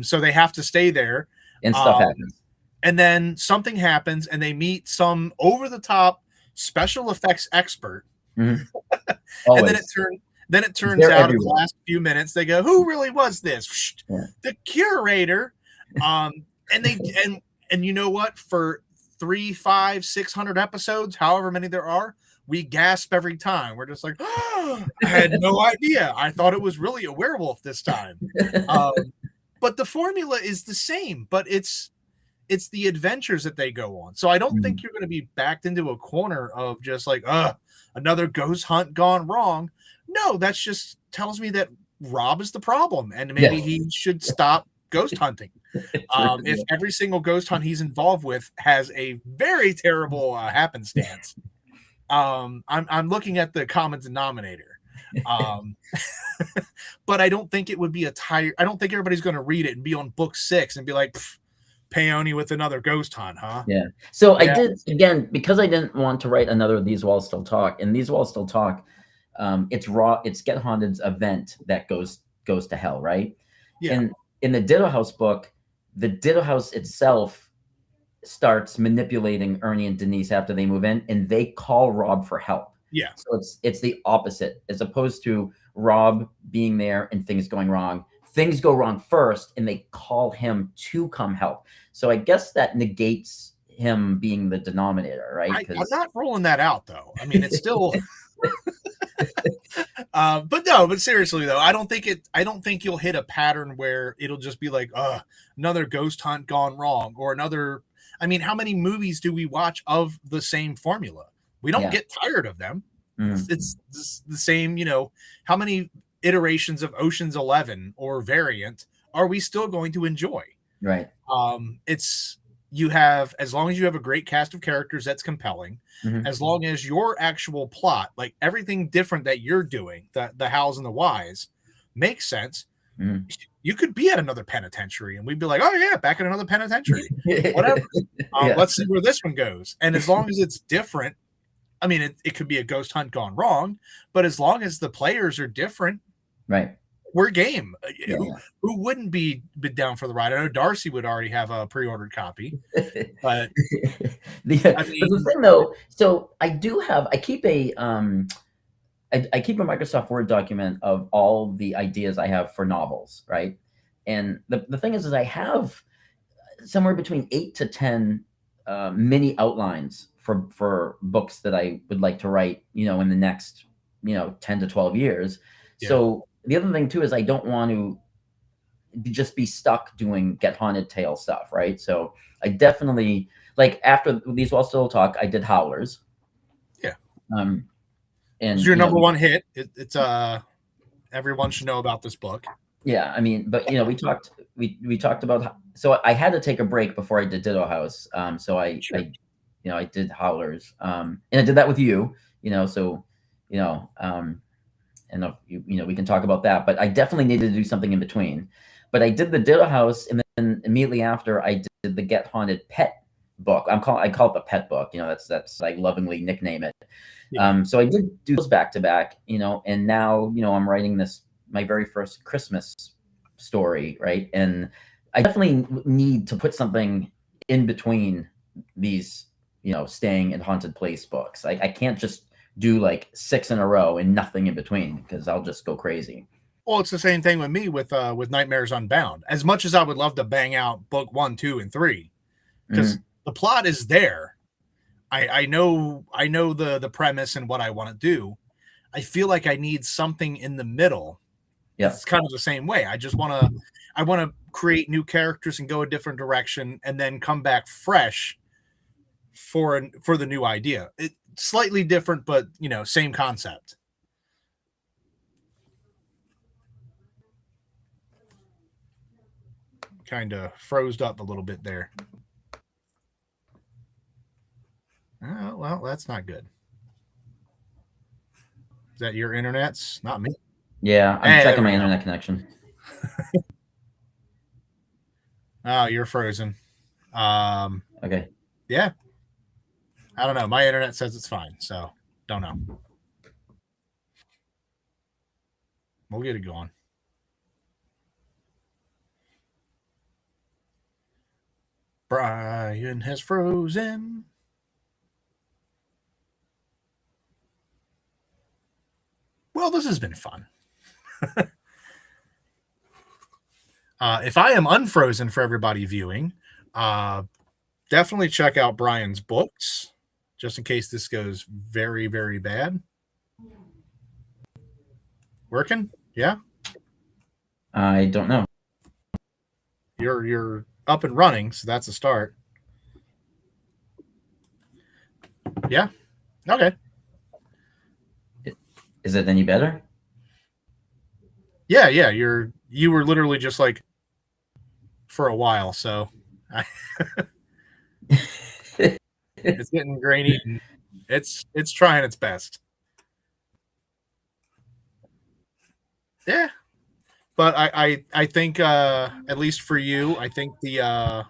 So they have to stay there, and stuff happens. And then something happens, and they meet some over-the-top special effects expert. And then it turns out in the last few minutes they go, who really was this? The curator. And you know what? For 300, 500, 600 episodes, however many there are, we gasp every time. We're just like, oh, I had no idea. I thought it was really a werewolf this time. But the formula is the same, but it's the adventures that they go on. So I don't think you're going to be backed into a corner of just like, another ghost hunt gone wrong. No, that's just tells me that Rob is the problem, and maybe he should stop ghost hunting. If every single ghost hunt he's involved with has a very terrible happenstance, I'm looking at the common denominator. But I don't think it would be I don't think everybody's going to read it and be on book 6 and be like, Paone with another ghost hunt, huh? Yeah. So I did, again, because I didn't want to write another These Walls Still Talk, and These Walls Still Talk, it's Get Haunted's event that goes to hell, right? Yeah. And in the Ditto House book, the Ditto House itself starts manipulating Ernie and Denise after they move in, and they call Rob for help. Yeah. So it's the opposite, as opposed to Rob being there and things going wrong. Things go wrong first, and they call him to come help. So I guess that negates him being the denominator, right? I'm not rolling that out, though. I mean, it's still. But seriously though, I don't think you'll hit a pattern where it'll just be like, another ghost hunt gone wrong, or another. I mean, how many movies do we watch of the same formula? We don't get tired of them. It's the same, you know. How many iterations of Ocean's 11 or variant are we still going to enjoy? Right. You have, as long as you have a great cast of characters that's compelling, as long as your actual plot, like everything different that you're doing, the hows and the whys, makes sense. you could be at another penitentiary, and we'd be like, oh yeah, back in another penitentiary, whatever. Let's see where this one goes. And as long as it's different, I mean, it could be a ghost hunt gone wrong, but as long as the players are different, right, we're game. Who wouldn't be down for the ride? I know Darcy would already have a pre-ordered copy, but but the thing though, so I keep a I keep a Microsoft Word document of all the ideas I have for novels, right? And the thing is I have somewhere between 8 to 10 mini outlines for books that I would like to write, in the next, 10 to 12 years. Yeah. So the other thing too is I don't want to just be stuck doing Get Haunted Tale stuff, right? So I definitely, like, after These Walls Still Talk, I did Howlers. Yeah. And it's your number one hit. It's everyone should know about this book. Yeah, I mean, but we talked about, so I had to take a break before I did Ditto House. So I did Howlers. And I did that with you, so and we can talk about that, but I definitely needed to do something in between. But I did the Ditto House, and then immediately after I did the Get Haunted Pet book. I call it the pet book. That's I lovingly nickname it. Yeah. So I did do those back to back, and now, I'm writing my very first Christmas story, right? And I definitely need to put something in between these, staying in haunted place books. I can't just do like 6 in a row and nothing in between, because I'll just go crazy. Well, it's the same thing with me with Nightmares Unbound. As much as I would love to bang out book 1, 2, and 3, because the plot is there. I know the premise and what I want to do. I feel like I need something in the middle. Yeah. It's kind of the same way. I want to create new characters and go a different direction, and then come back fresh for the new idea. It's slightly different, but same concept. Kind of froze up a little bit there. Oh, well, that's not good. Is that your internet's? Not me. Yeah, I'm checking my internet connection. Oh, you're frozen. Okay. Yeah. I don't know. My internet says it's fine, so don't know. We'll get it going. Brian has frozen. Well, this has been fun. If I am unfrozen for everybody viewing, definitely check out Brian's books, just in case this goes very, very bad. Working? Yeah? I don't know. You're up and running, so that's a start. Yeah? Okay. Is it any better? Yeah. You were literally just like for a while, so it's getting grainy. It's trying its best. Yeah. But I think at least for you, I think the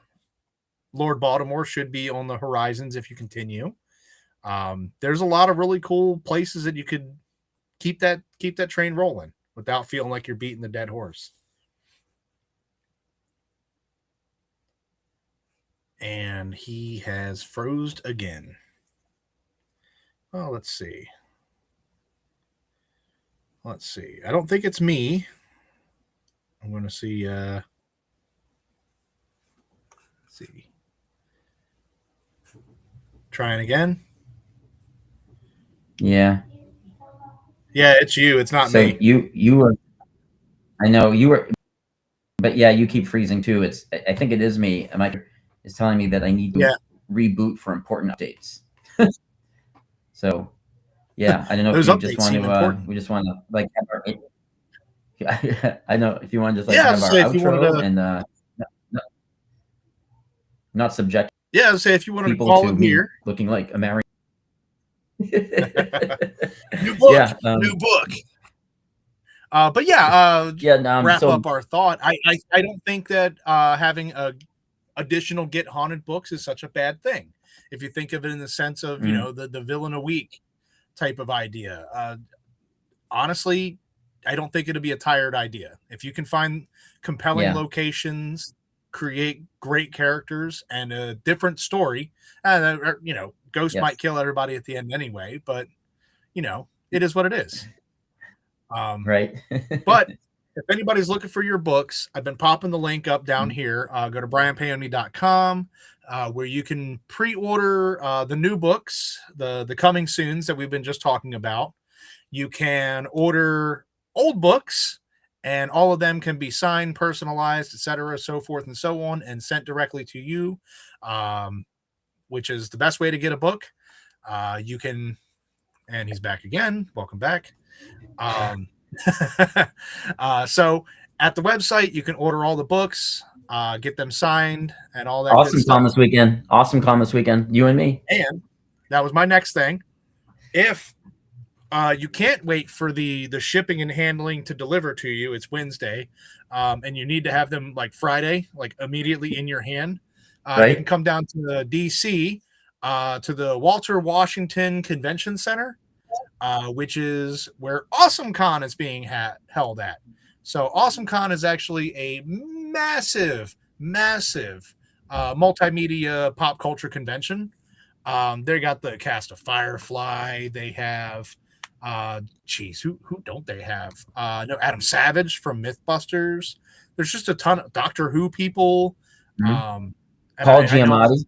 Lord Baltimore should be on the horizons if you continue. There's a lot of really cool places that you could keep that train rolling without feeling like you're beating the dead horse. And he has froze again. Oh, let's see. I don't think it's me. I'm going to see. Let's see. Trying again. Yeah. Yeah, it's you. It's not me. You were. I know you were, but yeah, you keep freezing too. I think it is me. It's telling me that I need to reboot for important updates. So, yeah, I don't know if you just want to. We just want to like have our. I know if you want to just like have our outro and not subject. Yeah, say if you want to call him here, looking like a married. New book. New book. But yeah, Yeah. wrap So up our thought. I don't think that having additional Get Haunted books is such a bad thing. If you think of it in the sense of, you know, the villain a week type of idea. Honestly, I don't think it'll be a tired idea. If you can find compelling locations, create great characters, and a different story, you know, Ghost might kill everybody at the end anyway, but, you know, it is what it is. Right. But if anybody's looking for your books, I've been popping the link up down here. Go to brianpaone.com, where you can pre-order the new books, the coming soons that we've been just talking about. You can order old books, and all of them can be signed, personalized, etc., so forth and so on, and sent directly to you, which is the best way to get a book. You can, and he's back again. Welcome back. So at the website, you can order all the books, get them signed, and all that. Awesome con this weekend. Awesome con this weekend. You and me. And that was my next thing. If you can't wait for the shipping and handling to deliver to you, it's Wednesday, and you need to have them like Friday, like immediately in your hand. You can come down to the DC, to the Walter Washington Convention Center, which is where AwesomeCon is being held at. So AwesomeCon is actually a massive multimedia pop culture convention. They got the cast of Firefly. They have who don't they have? No, Adam Savage from Mythbusters. There's just a ton of Doctor Who people. Paul Giamatti.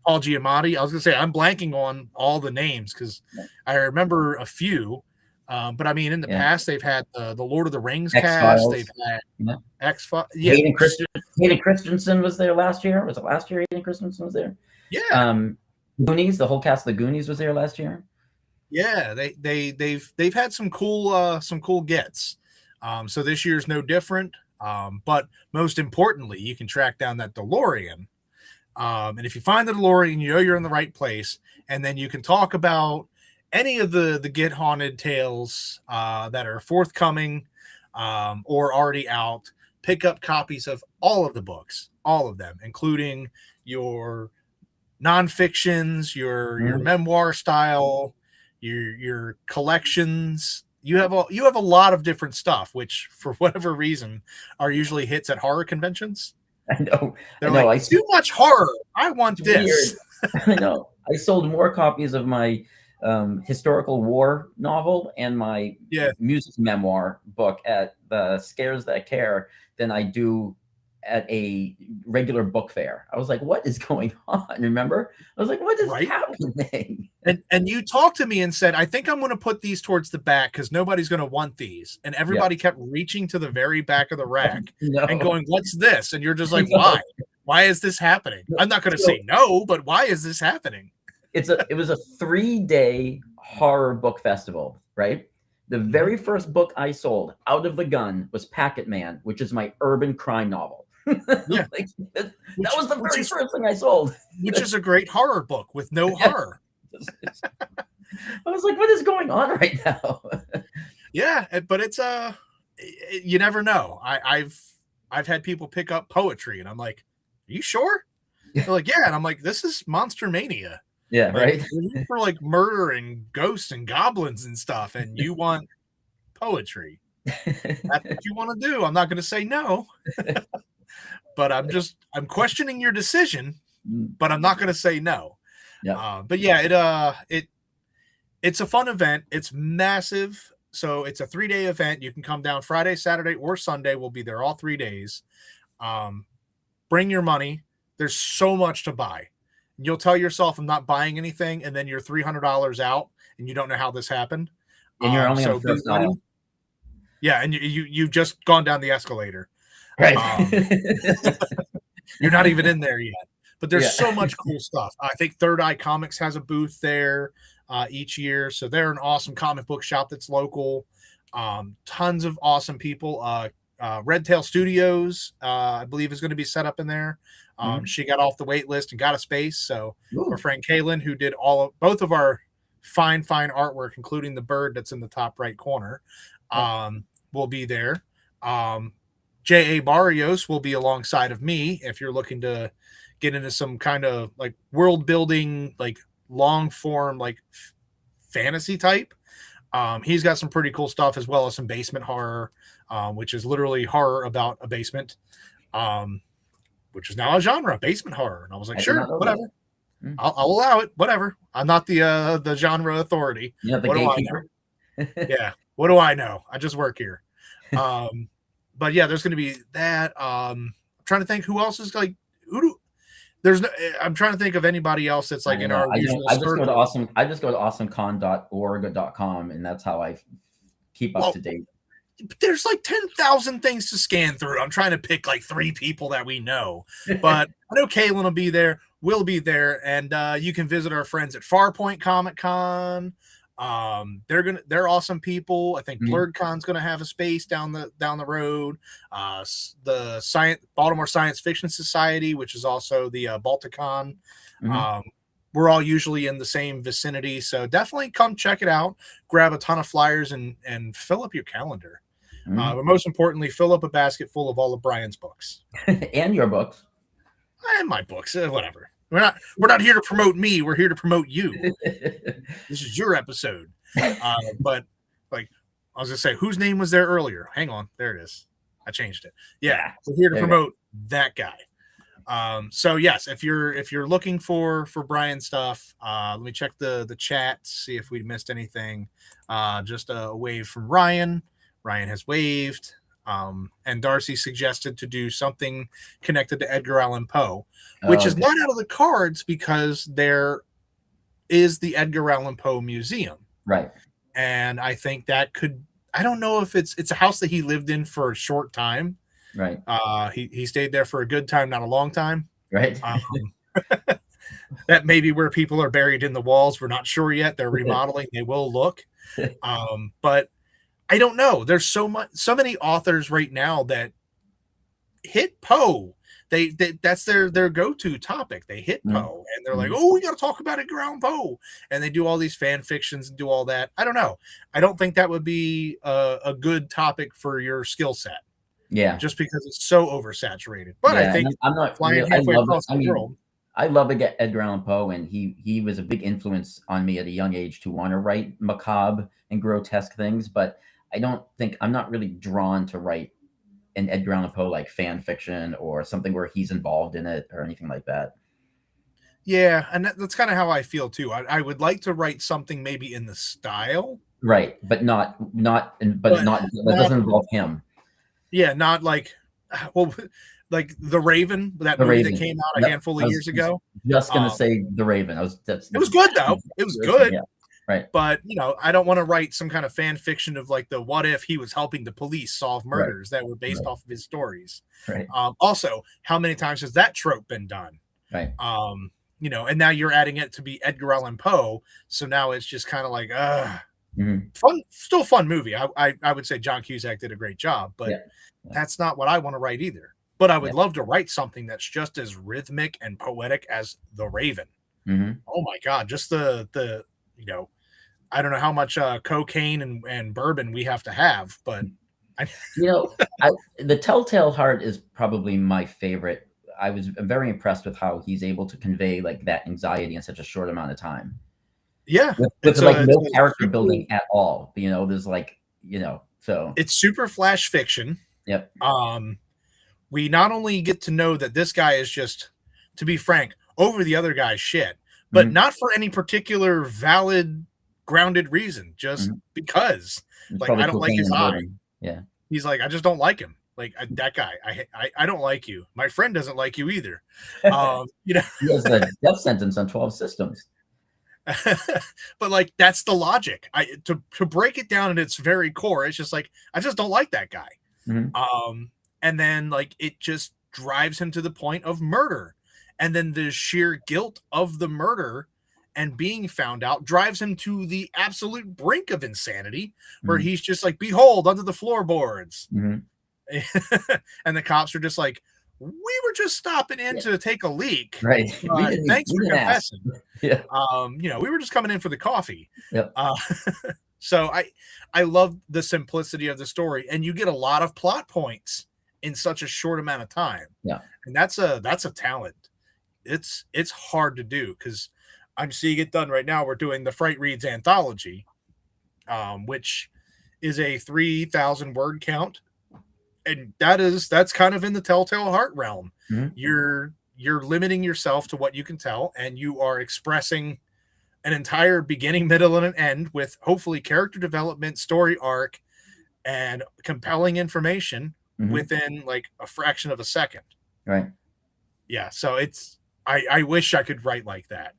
Paul Giamatti. I was gonna say I'm blanking on all the names because I remember a few. But I mean, in the past, they've had the Lord of the Rings cast. They've had X-Files. Yeah. Hayden Christensen was there last year. Was it last year? Hayden Christensen was there. Yeah. Goonies. The whole cast of the Goonies was there last year. Yeah, they've had some cool gets. So this year's no different. But most importantly, you can track down that DeLorean. And if you find the DeLorean, you know you're in the right place. And then you can talk about any of the Get Haunted tales that are forthcoming or already out. Pick up copies of all of the books, all of them, including your nonfictions, your memoir style, your collections. You have a lot of different stuff, which for whatever reason are usually hits at horror conventions. I know. They're like, too much horror. I want this. I know. I sold more copies of my historical war novel and my music memoir book at the Scares That Care than I do at a regular book fair. I was like, what is going on? Remember? I was like, what is happening? And you talked to me and said, I think I'm going to put these towards the back because nobody's going to want these. And everybody kept reaching to the very back of the rack and going, what's this? And you're just like, why? Why is this happening? I'm not going to say no, but why is this happening? It was a 3-day horror book festival, right? The very first book I sold out of the gun was Packet Man, which is my urban crime novel. Yeah. That was the very first thing I sold. Which is a great horror book with no horror. I was like, what is going on right now? Yeah, but it's you never know. I've had people pick up poetry and I'm like, are you sure? They're like, yeah, and I'm like, this is Monster Mania. Yeah, right. For like murder and ghosts and goblins and stuff, and you want poetry. That's what you want to do. I'm not going to say no. But I'm questioning your decision, but I'm not going to say no. Yeah. But yeah, it's a fun event. It's massive. So it's a 3-day event. You can come down Friday, Saturday, or Sunday. We'll be there all 3 days. Bring your money. There's so much to buy. You'll tell yourself I'm not buying anything, and then you're $300 out, and you don't know how this happened. And you're only on the first aisle. Yeah, and you've just gone down the escalator. Right. You're not even in there yet. But there's so much cool stuff. I think Third Eye Comics has a booth there each year. So they're an awesome comic book shop that's local. Tons of awesome people. Red Tail Studios, I believe, is going to be set up in there. She got off the wait list and got a space. So our friend Kaylin, who did both of our fine artwork, including the bird that's in the top right corner, will be there. J.A. Barrios will be alongside of me if you're looking to get into some kind of like world building, like long form, like fantasy type. He's got some pretty cool stuff as well as some basement horror, which is literally horror about a basement, which is now a genre, basement horror. And I was like, sure, whatever. I'll allow it. Whatever. I'm not the genre authority. You know, the what gatekeeper. Yeah. What do I know? I just work here. But yeah, there's going to be that. I'm trying to think who else is like, I'm trying to think of anybody else that's like in our usual circle. I just go to awesomecon.org.com, and that's how I keep up to date. There's like 10,000 things to scan through. I'm trying to pick like 3 people that we know, but I know Kaylin will be there. We'll be there, and you can visit our friends at Farpoint Comic Con. They're awesome people. I think BlurredCon's gonna have a space down the road. The Baltimore Science Fiction Society, which is also the Balticon. We're all usually in the same vicinity, so definitely come check it out. Grab a ton of flyers and fill up your calendar. But most importantly, fill up a basket full of all of Brian's books and your books and my books. Whatever. We're not here to promote me. We're here to promote you. This is your episode. But like I was gonna say, whose name was there earlier? Hang on, there it is. I changed it. Yeah, we're here to promote that guy. So yes, if you're looking for Brian stuff, let me check the chat, see if we missed anything. Just a wave from Ryan. Ryan has waved. And Darcy suggested to do something connected to Edgar Allan Poe, which is not out of the cards because there is the Edgar Allan Poe Museum. Right. And I think that I don't know if it's a house that he lived in for a short time. Right. He stayed there for a good time, not a long time. Right. That may be where people are buried in the walls. We're not sure yet. They're remodeling. They will look. But I don't know. There's so many authors right now that hit Poe. That's their go-to topic. They hit Poe, and they're like, "Oh, we got to talk about Edgar Allan Poe," and they do all these fan fictions and do all that. I don't know. I don't think that would be a good topic for your skill set. Yeah, just because it's so oversaturated. But I think I'm not flying halfway across the world. I love Edgar Allan Poe, and he was a big influence on me at a young age to want to write macabre and grotesque things, but I'm not really drawn to write an Edgar Allan Poe like fan fiction or something where he's involved in it or anything like that. Yeah, and that's kind of how I feel too. I would like to write something maybe in the style, right? But not that doesn't involve him. Yeah, not like like The Raven, that movie that came out a handful of years ago. Just gonna say The Raven. It was good though. It was good. Yeah. Right. But, I don't want to write some kind of fan fiction of like the what if he was helping the police solve murders that were based off of his stories. Right. Also, how many times has that trope been done? Right. And now you're adding it to be Edgar Allan Poe. So now it's just kind of like, still fun movie. I would say John Cusack did a great job, but that's not what I want to write either. But I would love to write something that's just as rhythmic and poetic as The Raven. Oh my God. Just the I don't know how much cocaine and bourbon we have to have, but The Telltale Heart is probably my favorite. I was very impressed with how he's able to convey like that anxiety in such a short amount of time. Yeah, with like no character building at all. There's like so it's super flash fiction. Yep. We not only get to know that this guy is just, to be frank, over the other guy's shit, but not for any particular valid, grounded reason, just because. Like, I don't like his eye. Yeah. He's like, I just don't like him. Like, that guy, I don't like you. My friend doesn't like you either. He has a death sentence on 12 systems. But like, that's the logic. To break it down at its very core, it's just like, I just don't like that guy. And then like it just drives him to the point of murder, and then the sheer guilt of the murder and being found out drives him to the absolute brink of insanity, where he's just like, behold, under the floorboards. And the cops are just like, we were just stopping in to take a leak. Right. Thanks for confessing. Yeah. We were just coming in for the coffee. Yep. So I love the simplicity of the story, and you get a lot of plot points in such a short amount of time. Yeah. And that's a talent. It's hard to do because I'm seeing it done right now. We're doing the Frightreads anthology, which is a 3,000 word count, and that's kind of in the Telltale Heart realm. Mhm. You're limiting yourself to what you can tell, and you are expressing an entire beginning, middle, and an end with hopefully character development, story arc, and compelling information Mhm. within like a fraction of a second. Right. Yeah, so I wish I could write like that.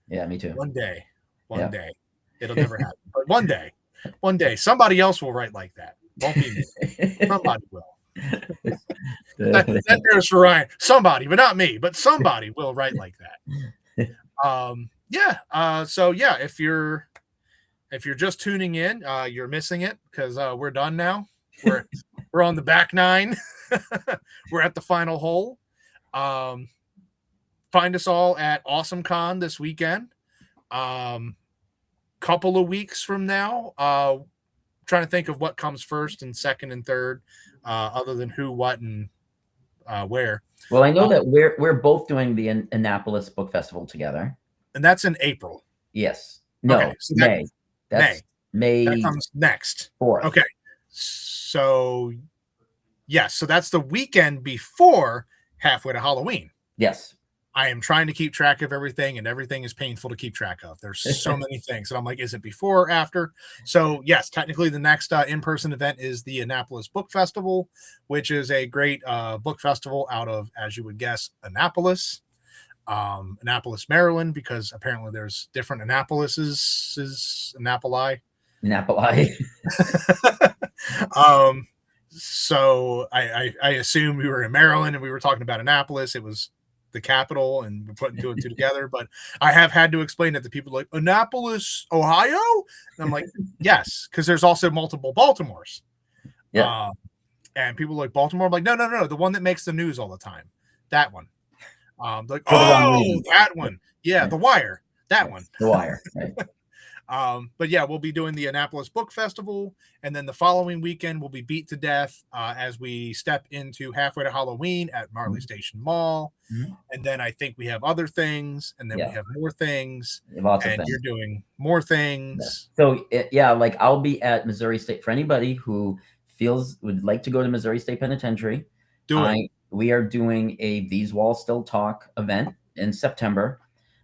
Yeah, me too. One day. Yeah. Day. It'll never happen. But one day, somebody else will write like that. Won't be me. Somebody will. That there's for Ryan. Somebody, but not me, but somebody will write like that. So yeah, if you're just tuning in, you're missing it because we're done now. We're on the back nine. We're at the final hole. Find us all at AwesomeCon this weekend. Couple of weeks from now, trying to think of what comes first and second and third, other than who, what, and where. Well, I know that we're both doing the Annapolis Book Festival together, and that's in April. Yes. No. Okay, so May. That's May. That comes next. 4th. Okay. So yes, so that's the weekend before halfway to Halloween. Yes. I am trying to keep track of everything, and everything is painful to keep track of. There's so many things. And I'm like, is it before or after? So, yes, technically the next in-person event is the Annapolis Book Festival, which is a great book festival out of, as you would guess, Annapolis, Maryland, because apparently there's different Annapolises, Annapoli. So I assume we were in Maryland and we were talking about Annapolis. It was the capital, and we're putting two and two together. But I have had to explain it to people like Annapolis, Ohio, and I'm like, yes, because there's also multiple Baltimores. Yeah. And people like Baltimore. I'm like, no, the one that makes the news all the time, that one. Like, that one, yeah, right. The Wire, that one, The Wire. Right. But yeah, we'll be doing the Annapolis Book Festival, and then the following weekend we'll be beat to death as we step into halfway to Halloween at Marley Station Mall. Mm-hmm. And then I think we have other things, and then we have more things. Lots of things. You're doing more things. Yeah. So like I'll be at Missouri State. For anybody who would like to go to Missouri State Penitentiary, we are doing a These Walls Still Talk event in September.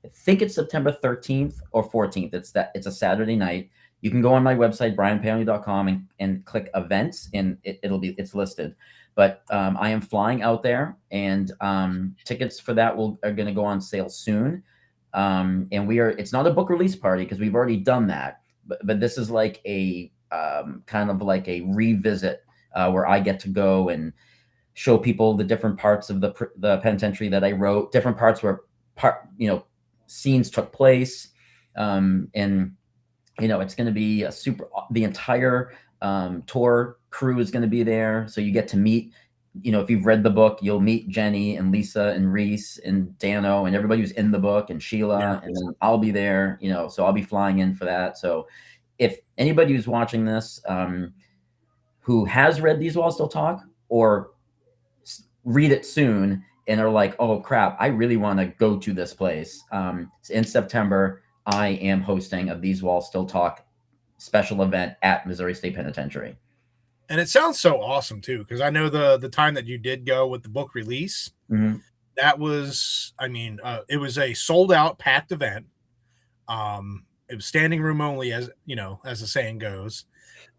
I think it's September 13th or 14th. It's a Saturday night. You can go on my website, brianpaone.com, and click events, and it's listed. But I am flying out there, and tickets for that are going to go on sale soon. And it's not a book release party because we've already done that. But this is like a kind of like a revisit where I get to go and show people the different parts of the penitentiary that I wrote, different parts where scenes took place, and it's going to be the entire tour crew is going to be there, so you get to meet, if you've read the book, you'll meet Jenny and Lisa and Reese and Dano and everybody who's in the book, and Sheila, and then I'll be there, so I'll be flying in for that. So if anybody who's watching this who has read These Walls Still Talk or read it soon and are like, oh crap, I really want to go to this place. In September, I am hosting a These Walls Still Talk special event at Missouri State Penitentiary. And it sounds so awesome too, because I know the time that you did go with the book release, that was, it was a sold out, packed event. It was standing room only, as the saying goes.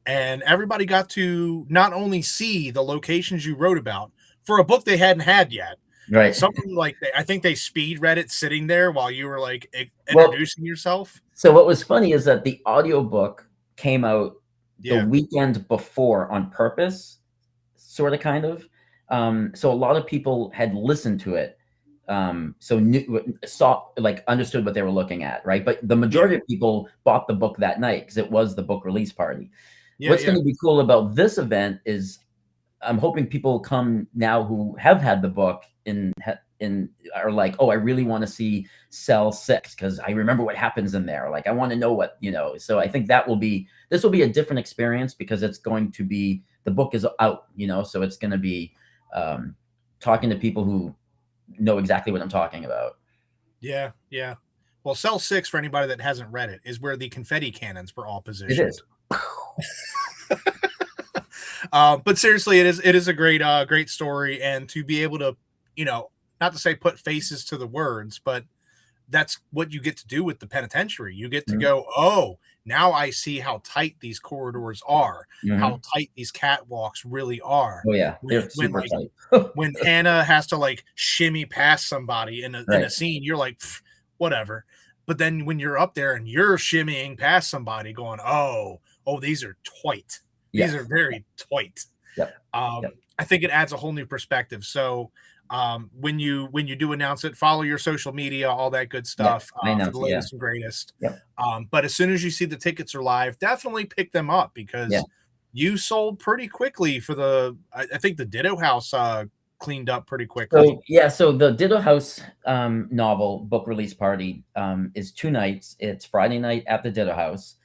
And everybody got to not only see the locations you wrote about for a book they hadn't had yet. Right. Something like I think they speed read it sitting there while you were like introducing yourself. So what was funny is that the audiobook came out the weekend before on purpose, sort of, kind of. So a lot of people had listened to it. Understood what they were looking at. Right. But the majority of people bought the book that night because it was the book release party. What's going to be cool about this event is I'm hoping people come now who have had the book and and are like, oh, I really want to see cell 6 because I remember what happens in there. Like I want to know what, so I think this will be a different experience because it's going to be, the book is out, so it's going to be talking to people who know exactly what I'm talking about. Yeah. Yeah. Well, cell 6, for anybody that hasn't read it, is where the confetti cannons were all It positioned. is. But seriously, it is a great story, and to be able to, not to say put faces to the words, but that's what you get to do with the penitentiary. You get to go, oh, now I see how tight these corridors are, how tight these catwalks really are. Oh yeah, they're super tight. When Hannah has to like shimmy past somebody in a scene, you're like, whatever. But then when you're up there and you're shimmying past somebody, going, oh, these are tight. These are very tight. Yep. I think it adds a whole new perspective. So when you do announce it, follow your social media, all that good stuff for the latest and greatest. Yep. But as soon as you see the tickets are live, definitely pick them up because you sold pretty quickly for I think the Ditto House cleaned up pretty quickly. So the Ditto House novel book release party is 2 nights. It's Friday night at the Ditto House.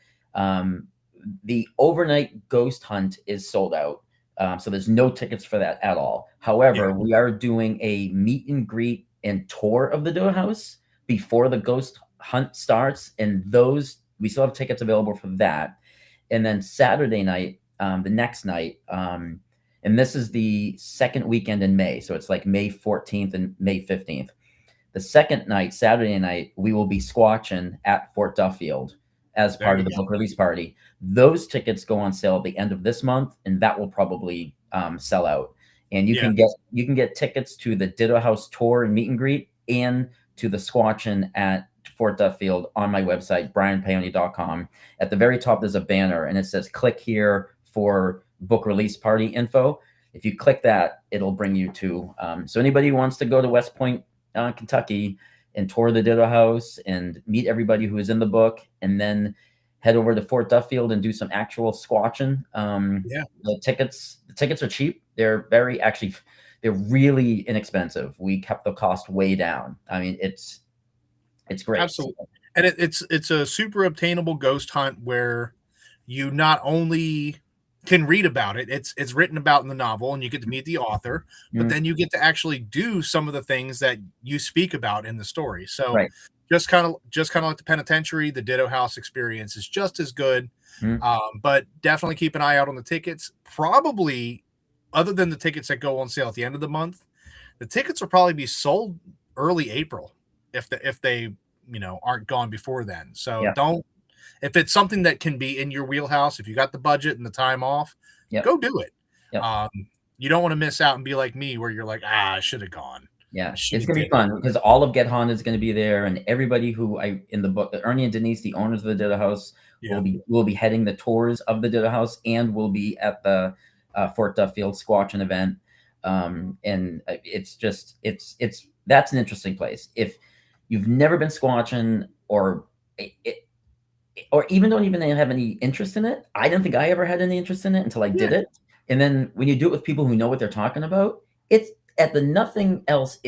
The overnight ghost hunt is sold out. So there's no tickets for that at all. However, we are doing a meet and greet and tour of the Ditto House before the ghost hunt starts. And those, we still have tickets available for that. And then Saturday night, the next night, and this is the second weekend in May. So it's like May 14th and May 15th. The second night, Saturday night, we will be squatching at Fort Duffield as part of the book release party. Those tickets go on sale at the end of this month, and that will probably sell out. And you can get tickets to the Ditto House tour and meet and greet, and to the squatching at Fort Duffield on my website, BRIANPAONE.com. At the very top, there's a banner, and it says "Click here for book release party info." If you click that, it'll bring you to. So anybody who wants to go to West Point, Kentucky, and tour the Ditto House and meet everybody who is in the book, and then head over to Fort Duffield and do some actual squatching. The tickets are cheap. They're they're really inexpensive. We kept the cost way down. I mean, it's great. Absolutely. And it's a super obtainable ghost hunt where you not only can read about it, it's written about in the novel and you get to meet the author, but then you get to actually do some of the things that you speak about in the story. So just kind of like the penitentiary, the Ditto House experience is just as good. But definitely keep an eye out on the tickets. Probably, other than the tickets that go on sale at the end of the month, the tickets will probably be sold early April if they aren't gone before then. So if it's something that can be in your wheelhouse, if you got the budget and the time off, go do it. You don't want to miss out and be like me where you're like, I should have gone. Yeah, it's going to be fun because all of Get Haunted is going to be there, and everybody who in the book, Ernie and Denise, the owners of the Ditto House, will be heading the tours of the Ditto House, and will be at the Fort Duffield Squatching event. And that's an interesting place. If you've never been squatching or even don't even have any interest in it, I don't think I ever had any interest in it until I did it. And then when you do it with people who know what they're talking about, it's at the nothing else.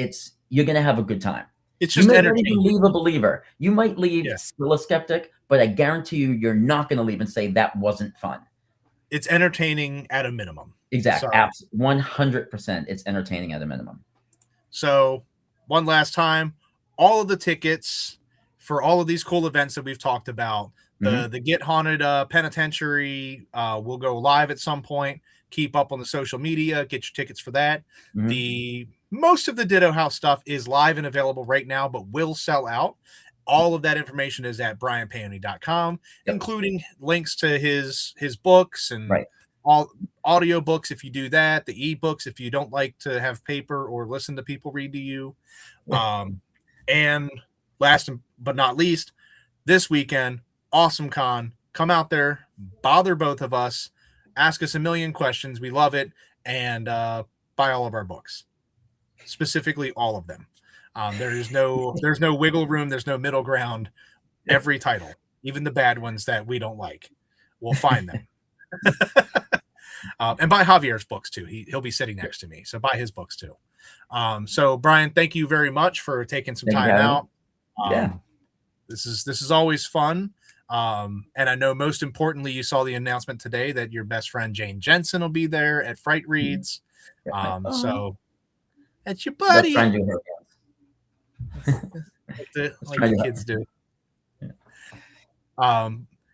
You're going to have a good time. It's just entertaining. You might leave a believer. You might leave still a skeptic, but I guarantee you're not going to leave and say that wasn't fun. It's entertaining at a minimum. Exactly. 100%. It's entertaining at a minimum. So one last time, all of the tickets for all of these cool events that we've talked about, the Get Haunted Penitentiary will go live at some point. Keep up on the social media, get your tickets for that. Most of the Ditto House stuff is live and available right now, but will sell out. All of that information is at BRIANPAONE.com, including links to his books and all audio books if you do that, the ebooks if you don't like to have paper or listen to people read to you. And last but not least, this weekend, Awesome Con. Come out there, bother both of us, ask us a million questions. We love it. And buy all of our books, specifically all of them. There's no wiggle room. There's no middle ground. Every title, even the bad ones that we don't like, we'll find them. And buy Javier's books too. He'll be sitting next to me. So buy his books too. So Brian, thank you very much for taking some Thank you for time having me. out. Yeah. This is always fun. And I know most importantly, you saw the announcement today that your best friend Jane Jensen will be there at Frightreads. So that's your Let's try buddy. and do her. Like the kids do.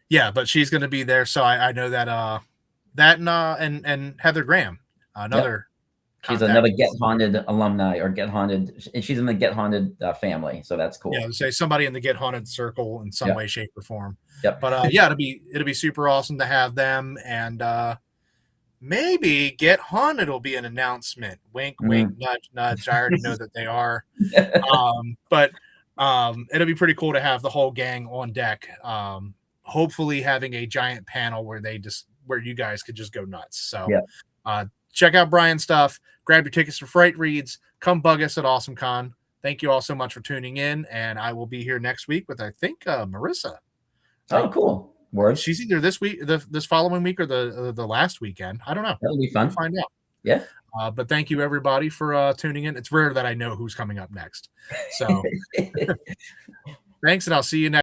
Yeah, but she's going to be there, so I know that that and Heather Graham, another. She's another Get Haunted alumni, or Get Haunted. She's in the Get Haunted family, so that's cool. Yeah, say somebody in the Get Haunted circle in some way, shape, or form. Yep. But yeah, it'll be super awesome to have them, and maybe Get Haunted will be an announcement. Wink, wink, nudge, nudge. I already know that they are. But it'll be pretty cool to have the whole gang on deck. Hopefully having a giant panel where you guys could just go nuts. So check out Brian's stuff, grab your tickets for Frightreads, come bug us at AwesomeCon. Thank you all so much for tuning in, and I will be here next week with, I think, Marissa. Oh, cool. Word. She's either this week, this following week, or the last weekend. I don't know. That'll be fun. We'll find out. Yeah. But thank you everybody for tuning in. It's rare that I know who's coming up next. So thanks, and I'll see you next.